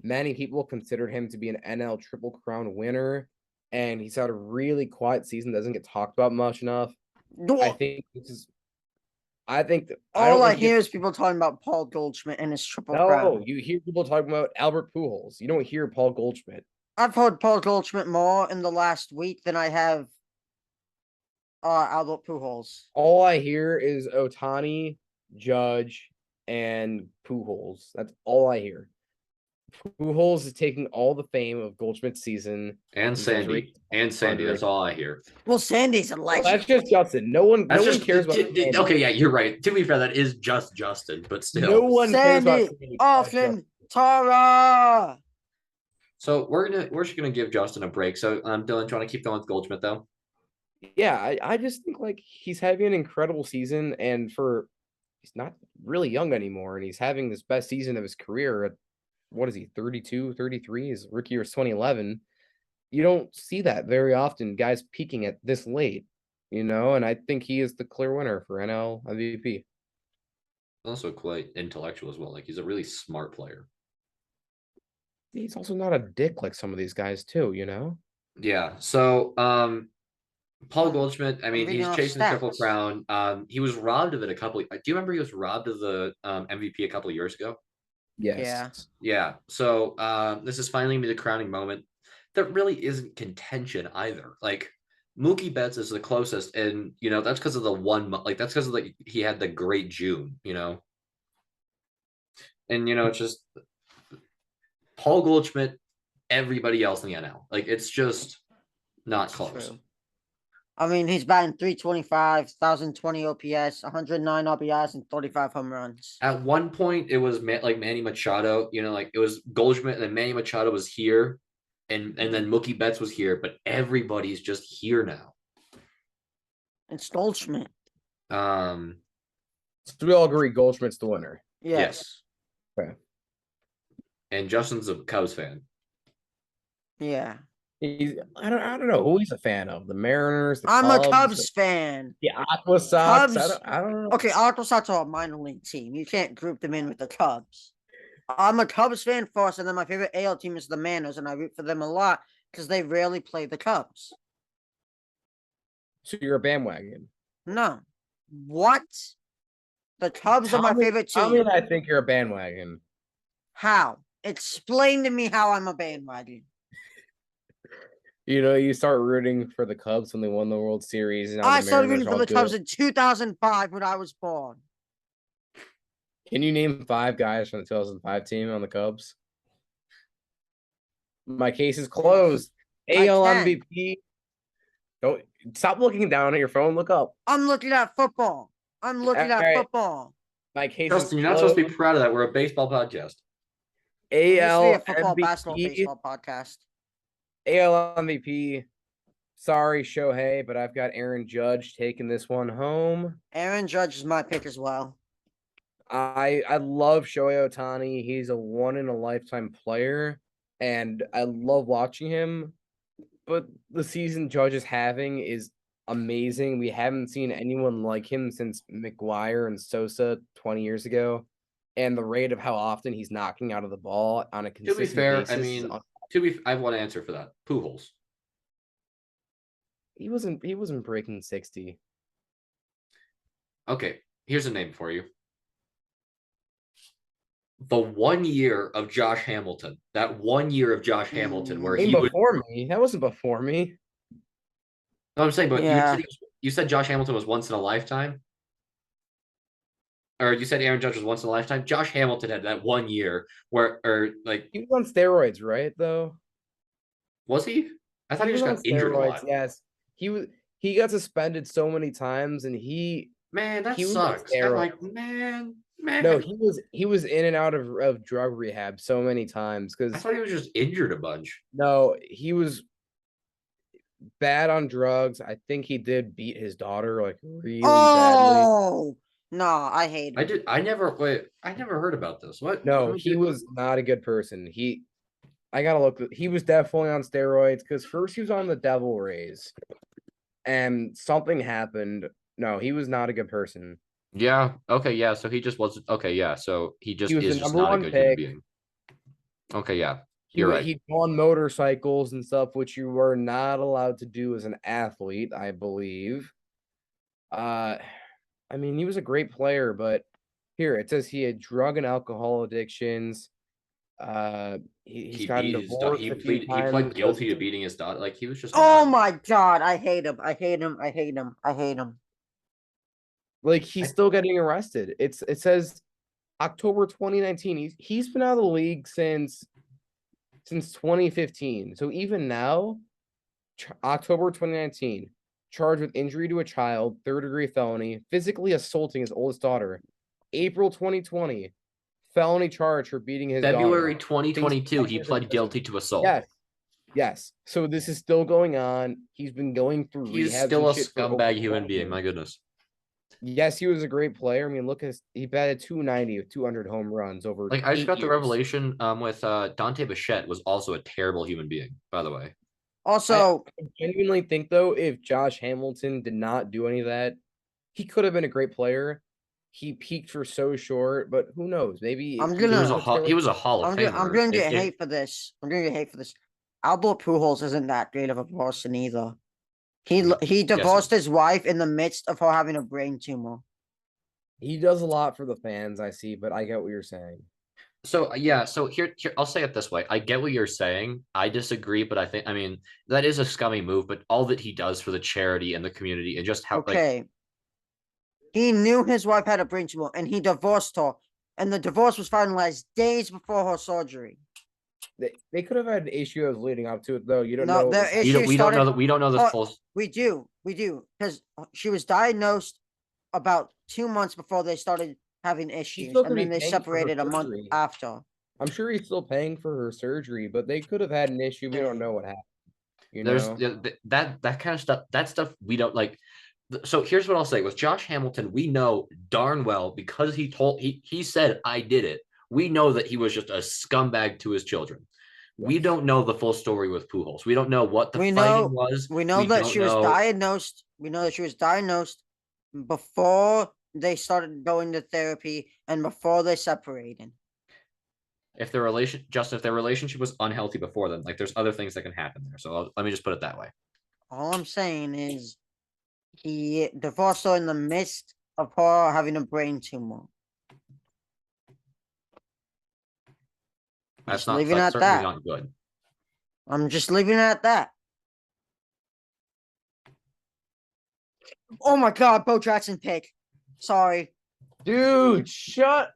Many people considered him to be an NL Triple Crown winner, and he's had a really quiet season. Doesn't get talked about much enough. I think this is. I think that All I hear is people talking about Paul Goldschmidt and his triple crown. No, you hear people talking about Albert Pujols. You don't hear Paul Goldschmidt. I've heard Paul Goldschmidt more in the last week than I have Albert Pujols. All I hear is Ohtani, Judge, and Pujols. That's all I hear. Pujols is taking all the fame of Goldschmidt's season. And Sandy. That's all I hear. Well, Sandy's a legend. That's just Justin. No one cares about Sandy. Okay, yeah, you're right. To be fair, that is just Justin, but still. No one cares about Sandy, Austin, Tara. So we're just gonna give Justin a break. So Dylan, do you want to keep going with Goldschmidt though? Yeah, I just think like he's having an incredible season, and he's not really young anymore, and he's having this best season of his career at what is he, 32, 33? His rookie year is 2011. You don't see that very often, guys peaking at this late, you know, and I think he is the clear winner for NL MVP. Also quite intellectual as well. Like he's a really smart player. He's also not a dick like some of these guys too, you know? Yeah. So Paul Goldschmidt, I mean, he's chasing the Triple Crown. He was robbed of it do you remember he was robbed of the MVP a couple of years ago? Yes. Yeah. So this is finally gonna be the crowning moment. That really isn't contention either. Like Mookie Betts is the closest, and you know that's because of that's because of he had the great June, you know. And you know, it's just Paul Goldschmidt, everybody else in the NL. Like it's just not close. True. I mean, he's batting 325, 1,020 OPS, 109 RBIs, and 35 home runs. At one point, it was like Manny Machado. You know, like it was Goldschmidt, and then Manny Machado was here, and then Mookie Betts was here. But everybody's just here now. It's Goldschmidt. So we all agree Goldschmidt's the winner. Yes. Okay. And Justin's a Cubs fan. Yeah. I don't know who he's a fan of. The Mariners. I'm a Cubs fan. The Aqua Sox. Cubs, I don't know. Okay, Aqua Sox are a minor league team. You can't group them in with the Cubs. I'm a Cubs fan first, and then my favorite AL team is the Mariners, and I root for them a lot because they rarely play the Cubs. So you're a bandwagon? No. What? The Cubs are my favorite team. I mean, I think you're a bandwagon. How? Explain to me how I'm a bandwagon. You know, you start rooting for the Cubs when they won the World Series. I started rooting for the Cubs in 2005 when I was born. Can you name 5 guys from the 2005 team on the Cubs? My case is closed. AL MVP. Don't stop looking down at your phone. Look up. I'm looking at football. Football. My case Justin, you're not supposed to be proud of that. We're a baseball podcast. AL football, MVP. basketball, baseball podcast. AL MVP. Sorry, Shohei, but I've got Aaron Judge taking this one home. Aaron Judge is my pick as well. I love Shohei Ohtani. He's a one-in-a-lifetime player, and I love watching him. But the season Judge is having is amazing. We haven't seen anyone like him since McGuire and Sosa 20 years ago. And the rate of how often he's knocking out of the ball on a To be consistent fair, basis I have one answer for that. Pujols. he wasn't breaking 60. Okay, here's a name for you. The 1 year of Josh Hamilton. That 1 year of Josh Hamilton where he was. Before me. That wasn't before me. No, I'm saying, but Yeah. you said Josh Hamilton was once in a lifetime, or you said Aaron Judge was once in a lifetime. Josh Hamilton had that 1 year where, or like, He was on steroids, right? Though was he? I thought he he was just on got injured a steroids. lot. Yes, he got suspended so many times, and Man, that he was on sucks. I'm steroids. like, man. No, he was in and out of drug rehab so many times I because thought he was just injured a bunch. no, he was bad on drugs. I think he did beat his daughter like really badly. Oh no, I hate I him. did. I never heard about this. What? No, he was not a good person. I gotta look. He was definitely on steroids because first he was on the Devil Rays, and something happened. No, he was not a good person. Yeah. Okay. Yeah. So he just wasn't. Okay. Yeah. So he He just was the is just number not a one good human pick. being. Okay. Yeah. You're right. He'd go on motorcycles and stuff, which you were not allowed to do as an athlete, I believe. I mean, he was a great player, but here it says he had drug and alcohol addictions. He's He gotten beat his daughter. divorced a few He times pled because guilty to beating his daughter. Like he was just Oh not. my god, I hate him. I hate him. I hate him. I hate him. like he's still getting arrested. It says October 2019. He's been out of the league since 2015. So even now, October 2019, charged with injury to a child, third-degree felony, physically assaulting his oldest daughter. April 2020, felony charge for beating his February daughter. 2022, he pled guilty to assault. Yes. Yes. So this is still going on. He's been going through He's rehabs still and a shit for over scumbag human 20 being. years. My goodness. Yes, he was a great player. I mean, look at he batted 290 with 200 home runs over Like I just 8 got the years. revelation with Dante Bichette was also a terrible human being, by the way. Also, I genuinely think though, if Josh Hamilton did not do any of that, he could have been a great player. He peaked for so short, but who knows? Maybe I'm He was gonna he was a Hall of Famer. I'm gonna get If- hate for this. I'm gonna get hate for this. Albert Pujols isn't that great of a person either. He divorced his wife in the midst of her having a brain tumor. he does a lot for the fans, I see, but I get what you're saying. So yeah, so here I'll say it this way. I get what you're saying. I disagree, but I mean that is a scummy move. But all that he does for the charity and the community and just how Okay. He knew his wife had a brain tumor and he divorced her. And the divorce was finalized days before her surgery. They could have had issues leading up to it, though. You don't No, know. their issue we don't know started. that we don't know the Oh, full. We do, because she was diagnosed about 2 months before they started having issues, still and could then be they paying for her separated a month surgery. after. I'm sure he's still paying for her surgery, but they could have had an issue. We don't know what happened. There's that kind of stuff. That stuff we don't like. So here's what I'll say with Josh Hamilton. We know darn well because he said I did it. We know that he was just a scumbag to his children. We don't know the full story with Pujols. We don't know what the fighting was. We know that she was diagnosed. We know that she was diagnosed before they started going to therapy and before they separated. If their relationship was unhealthy before then, like there's other things that can happen there. So let me just put it that way. All I'm saying is he divorced her in the midst of her having a brain tumor. That's certainly not good. I'm just leaving it at that. Oh my god, Bo Jackson pick. Sorry. Dude, shut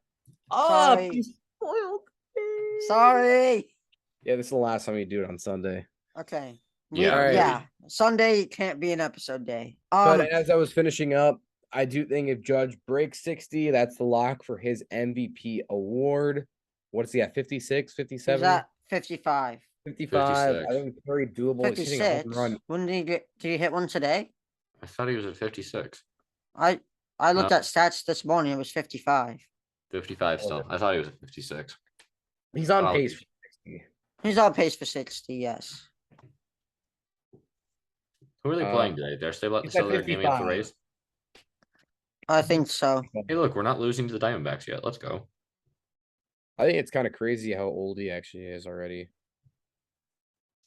up. Sorry. You spoiled me. Sorry. Yeah, this is the last time you do it on Sunday. Okay. Yeah. Yeah. Sunday can't be an episode day. But as I was finishing up, I do think if Judge breaks 60, that's the lock for his MVP award. What is he at? 56, 57? He's at 55. 55. 56. I think it's very doable. He's hitting a home 56. run. When did he hit one today? I thought he was at 56. I looked at stats this morning. It was 55. 55 still. I thought he was at 56. He's on pace for 60. He's on pace for 60. Yes. Who are they playing today? They're still It's at their game against the 55. Rays. I think so. Hey, look, we're not losing to the Diamondbacks yet. Let's go. I think it's kind of crazy how old he actually is already.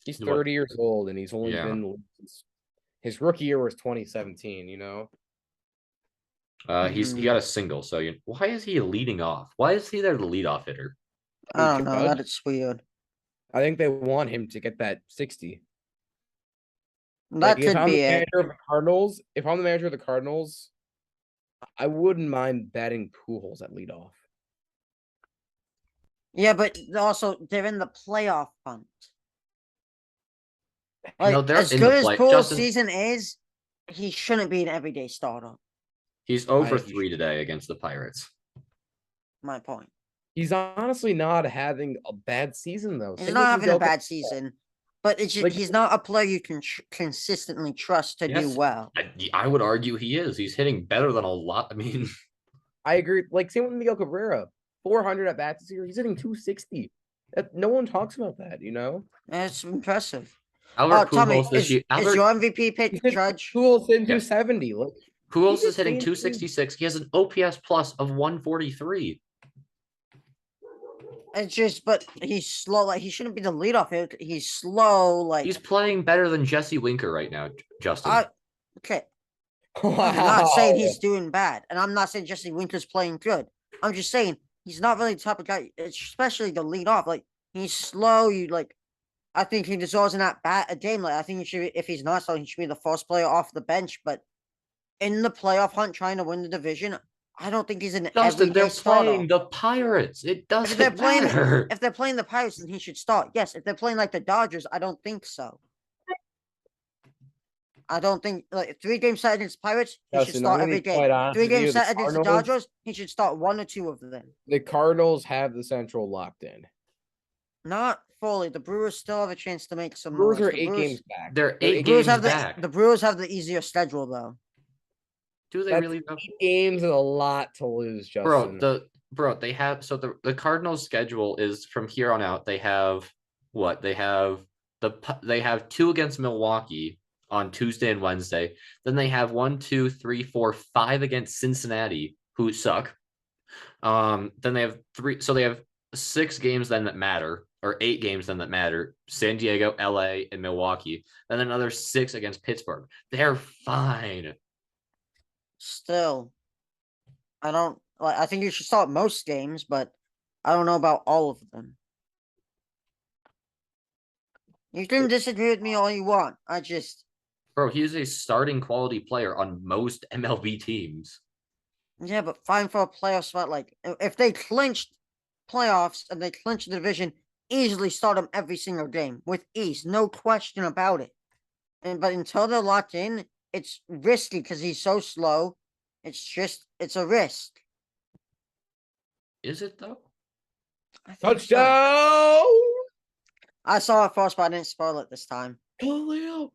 He's What? 30 years old, and he's only Yeah. been his rookie year was 2017. You know, He got a single. So why is he leading off? Why is he there the leadoff hitter? I don't know. Judge? That it's weird. I think they want him to get that 60. That Like, if could I'm the be it. manager of the Cardinals, if I'm the manager of the Cardinals, I wouldn't mind batting Pujols at leadoff. Yeah, but also they're in the playoff hunt. No, Like they're as in the good as play. Pool's Justin, season is, he shouldn't be an everyday starter. he's I over think he 3 today against the Pirates. My point. He's honestly not having a bad season though. He's Same not with having a Miguel bad Cabrera. season, but it's just, Like- he's not a player you can consistently trust to do Yes. well. I would argue he is. He's hitting better than a lot. I mean, I agree. Like, same with Miguel Cabrera, 400 at bats this year. He's hitting 260. No one talks about that, you know. It's impressive. Albert Tommy, Pujols this year. is your MVP pick He's hit Judge? Pujols hitting Yes. 270. Like, Pujols he's is hitting insane. 266. He has an OPS plus of 143. It's just, but he's slow. Like he shouldn't be the leadoff hitter. He's slow. Like He's playing better than Jesse Winker right now, Justin. okay. Wow. I'm not saying he's doing bad, and I'm not saying Jesse Winker's playing good. I'm just saying he's not really the type of guy, especially the lead off. Like he's slow. I think he deserves an at bat a game. Like I think he should, if he's not slow, he should be the first player off the bench. But in the playoff hunt, trying to win the division, I don't think he's an Justin, everyday they're starter. playing the Pirates. It If they're doesn't playing, matter. if they're playing the Pirates, then he should start. Yes, if they're playing like the Dodgers, I don't think so. I don't think like 3 game set against Pirates, he should Justin, I'm start gonna every be quite game. honest 3 with you, game the set against the Cardinals- Dodgers, he should start 1 or 2 of them. The Cardinals have the Central locked in. Not fully. The Brewers still have a chance to make some Brewers noise. are The 8 games back. They're They're 8 Brewers games have back. the Brewers have the easier schedule though. Do they That's really? 8 games is a lot to lose, Justin. They have the Cardinals schedule is from here on out. They have what? They have 2 against Milwaukee on Tuesday and Wednesday. Then they have 1, 2, 3, 4, 5 against Cincinnati, who suck. Then they have 3. So they have 6 games then that matter, or 8 games then that matter. San Diego, LA, and Milwaukee. Then another 6 against Pittsburgh. They're fine. Still, I think you should start most games, but I don't know about all of them. You can disagree with me all you want. Bro, he is a starting quality player on most MLB teams. Yeah, but fine for a playoff spot. Like if they clinched playoffs and they clinched the division, easily start him every single game with ease, no question about it. But until they're locked in, it's risky because he's so slow. It's a risk. Is it though? I think so. Touchdown! I saw it first, but I didn't spoil it this time. Khalil.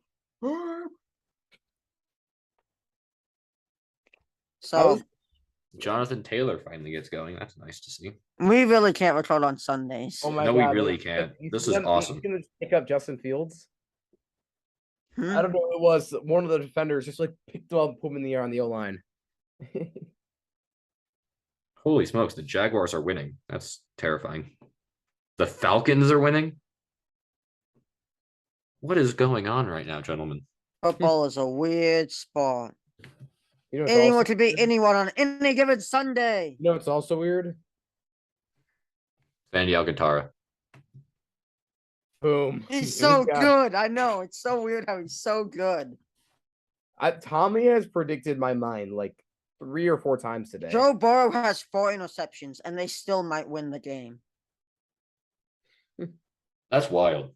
So Jonathan Taylor finally gets going. That's nice to see. we really can't record on Sundays. Oh my No, God, we really look, can't. you This see is them- awesome. He's gonna pick up Justin Fields. Hmm? I don't know who it was. One of the defenders just like picked him up, put him in the air on the O line. Holy smokes, the Jaguars are winning. That's terrifying. The Falcons are winning? What is going on right now, gentlemen? Football is a weird sport. You know, it's Anyone also could be weird? anyone on any given Sunday. You know, it's also weird. Sandy Alcantara. Boom. He's Good so job. good. I know. It's so weird how he's so good. Tommy has predicted my mind like 3 or 4 times today. Joe Burrow has 4 interceptions, and they still might win the game. That's wild.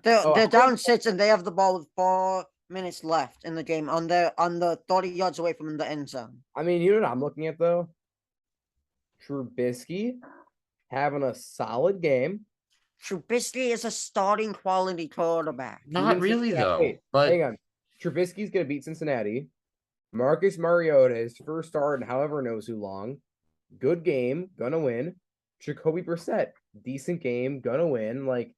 They're down 6, and they have the ball with 4 minutes left in the game on the 30 yards away from the end zone. I mean, you know what I'm looking at though? Trubisky having a solid game. Trubisky is a starting quality quarterback. Not Even really, Cincinnati- though. wait, But hang on. Trubisky's gonna beat Cincinnati. Marcus Mariota, his first start in however knows who long. Good game, gonna win. Jacoby Brissett, decent game, gonna win. Like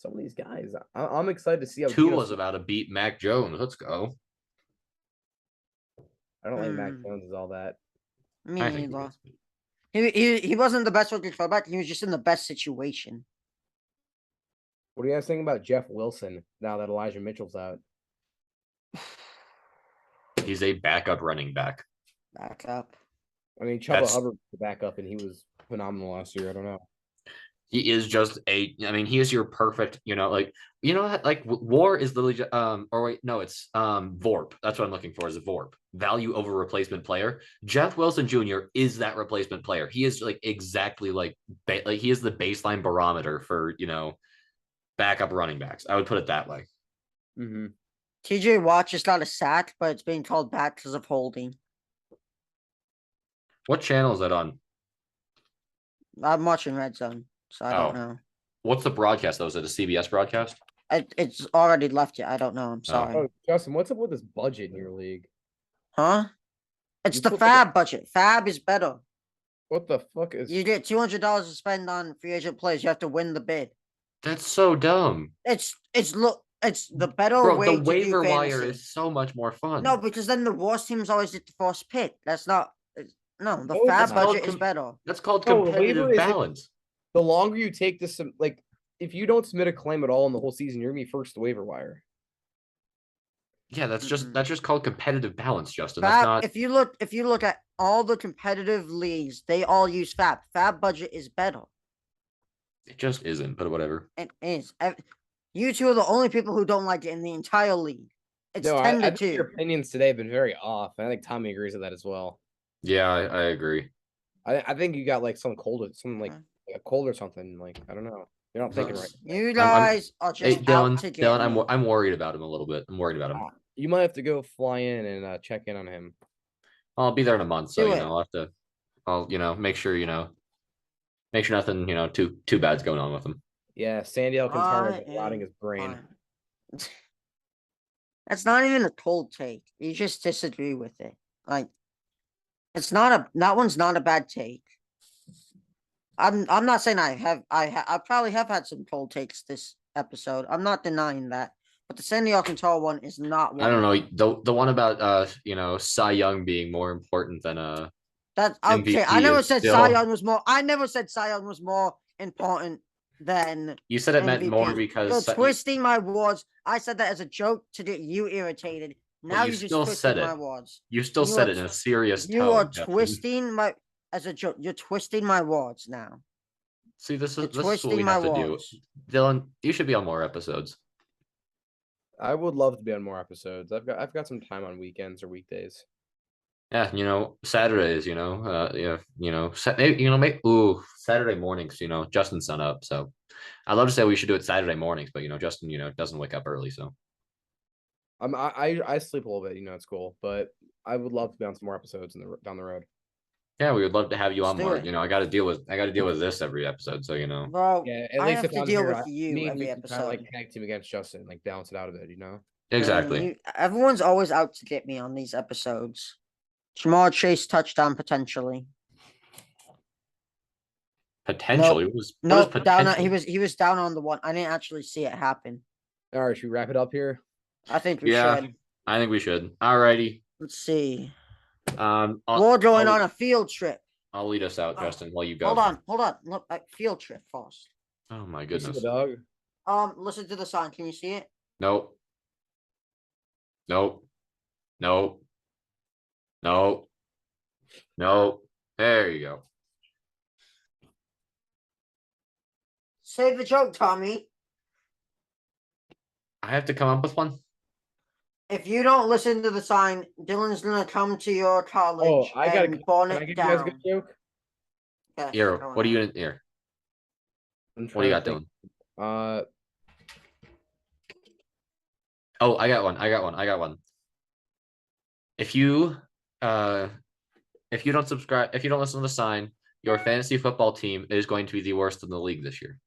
some of these guys. I'm excited to see how Two Geno was about to beat Mac Jones. Let's go. I don't like Mac Jones is all that. Me I think he neither. is. He wasn't the best rookie quarterback. He was just in the best situation. What do you guys think about Jeff Wilson now that Elijah Mitchell's out? He's a backup running back. Back up. I mean, Chuba That's- Hubbard was the backup, and he was phenomenal last year. I don't know. He is just I mean, he is your perfect, like War is literally, or wait, no, it's VORP. That's what I'm looking for is a VORP, value over replacement player. Jeff Wilson Jr. is that replacement player. He is like exactly like he is the baseline barometer for, backup running backs. I would put it that way. Mm-hmm. TJ Watt just got a sack, but it's being called back because of holding. What channel is that on? I'm watching Red Zone, so I don't know. What's the broadcast though? Is it a CBS broadcast? It's already left yet. I don't know. I'm sorry. Oh, Justin, what's up with this budget in your league? Huh? It's You the put Fab budget. Fab is better. What the fuck is? You get $200 to spend on free agent players. You have to win the bid. That's so dumb. It's the better Bro, way the to waiver do wire fantasy. is so much more fun. No, because then the worst teams always get the first pick. That's not. No, the No, Fab it's not. budget is better. That's called No, the competitive waiver isn't- balance. The longer you take this, like, if you don't submit a claim at all in the whole season, you're gonna be first to waiver wire. Yeah, that's Mhm. just called competitive balance, Justin. That's Fab. not. If you look at all the competitive leagues, they all use Fab. Fab budget is better. It just isn't. But whatever. It is. You two are the only people who don't like it in the entire league. It's No, 10 I to think your 2. opinions today have been very off. And I think Tommy agrees with that as well. Yeah, I agree. I think you got like some cold, something like Mhm. a cold or something. Like I don't know. You're not thinking right. You guys are Hey, just out to get Dylan, me. I'm worried about him a little bit. I'm worried about him. You might have to go fly in and check in on him. I'll be there in a month, so Do it. I'll have to. I'll make sure make sure nothing too bad's going on with him. Yeah, Sandy Alcantara I is rotting his am brain. fine. That's not even a cold take. You just disagree with it. Like, that one's not a bad take. I'm not saying I probably have had some cold takes this episode. I'm not denying that. But the Sandy Alcantara one is not one. I don't know the one about Cy Young being more important than That's okay. I MVP never is said still- Cy Young was more. I never said Cy Young was more important than You said it meant more MVP. because You're twisting my words. I said that as a joke to get you irritated. Now you you just still said twisted my it. words. you still you said are it in a serious You tone. are Justin. twisting my as a joke. You're twisting my words now. See, this You're is what twisting we my have to do. words. Dylan, you should be on more episodes. I would love to be on more episodes. I've got some time on weekends or weekdays. Yeah, Saturdays, Saturday mornings, Justin's sun up. So I'd love to say we should do it Saturday mornings, but Justin, doesn't wake up early. So I sleep a little bit, it's cool, but I would love to be on some more episodes down the road. yeah, we would love to have you Let's on do more. it. I gotta deal with this every episode. So Bro, Yeah, at I least have if to I'm deal here, with you me and every you can kind of episode. like tag team against Justin, like balance it out a bit, exactly. Everyone's always out to get me on these episodes. Jamar Chase touchdown potentially. Potentially, Nope. what was Nope, down. potential? He was down on the one. I didn't actually see it happen. All right, should we wrap it up here? I think we Yeah. should. I think we should. Alrighty. Let's see. I'll, We're going I'll- on a field trip. I'll lead us out, Oh, Justin, while you go. Hold on. Look, field trip first. Oh my You see goodness. the dog? Listen to the song. Can you see it? Nope. Nope. Nope. Nope. Nope. There you go. Say the joke, Tommy. I have to come up with one. If you don't listen to the sign, Dylan's gonna come to your college Oh, I gotta. and burn Can I it give you guys a good down. joke? Yes, Here, go what are you ahead. in here? I'm What do you trying got, to Dylan? think. Oh, I got one. If you don't subscribe, if you don't listen to the sign, your fantasy football team is going to be the worst in the league this year.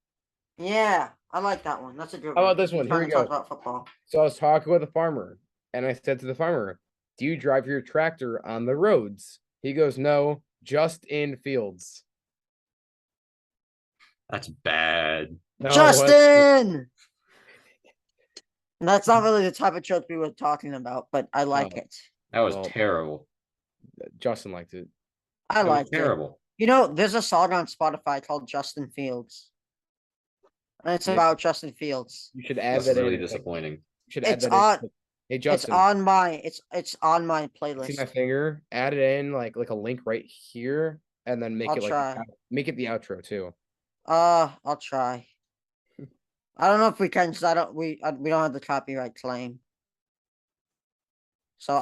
Yeah, I like that one. That's a good How one. about this one? Here Trying we to talk go. about football. So I was talking with a farmer, and I said to the farmer, "Do you drive your tractor on the roads?" He goes, "No, just in fields." That's bad. No, Justin! That's not really the type of joke we were talking about, but I like Oh. it. That was Well, terrible. Justin liked it. I That was liked it. terrible. You know, there's a song on Spotify called Justin Fields. And it's Maybe about Justin Fields. you should add This that is really in. disappointing. You should add It's that on in. Hey it's Justin, on my see my playlist. finger? Add it in like a link right here, and then make I'll it like try. make it the outro too. I'll try. I don't know if we can, because we don't have the copyright claim. So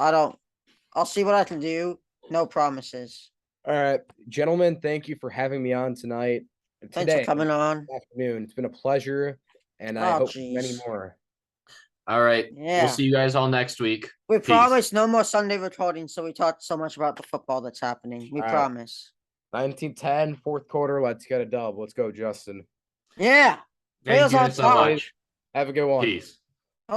I'll see what I can do. No promises. All right, gentlemen, thank you for having me on tonight. Thanks for Today, coming on. afternoon. It's been a pleasure, and I Oh, hope many jeez. more. All right. Yeah. We'll see you guys all next week. We Peace. promise no more Sunday recordings, so we talked so much about the football that's happening. We All right. promise. 1910, fourth quarter. Let's get a dub. Let's go, Justin. Yeah. Thank Tails you on guys so top. much. Have a good one. Peace.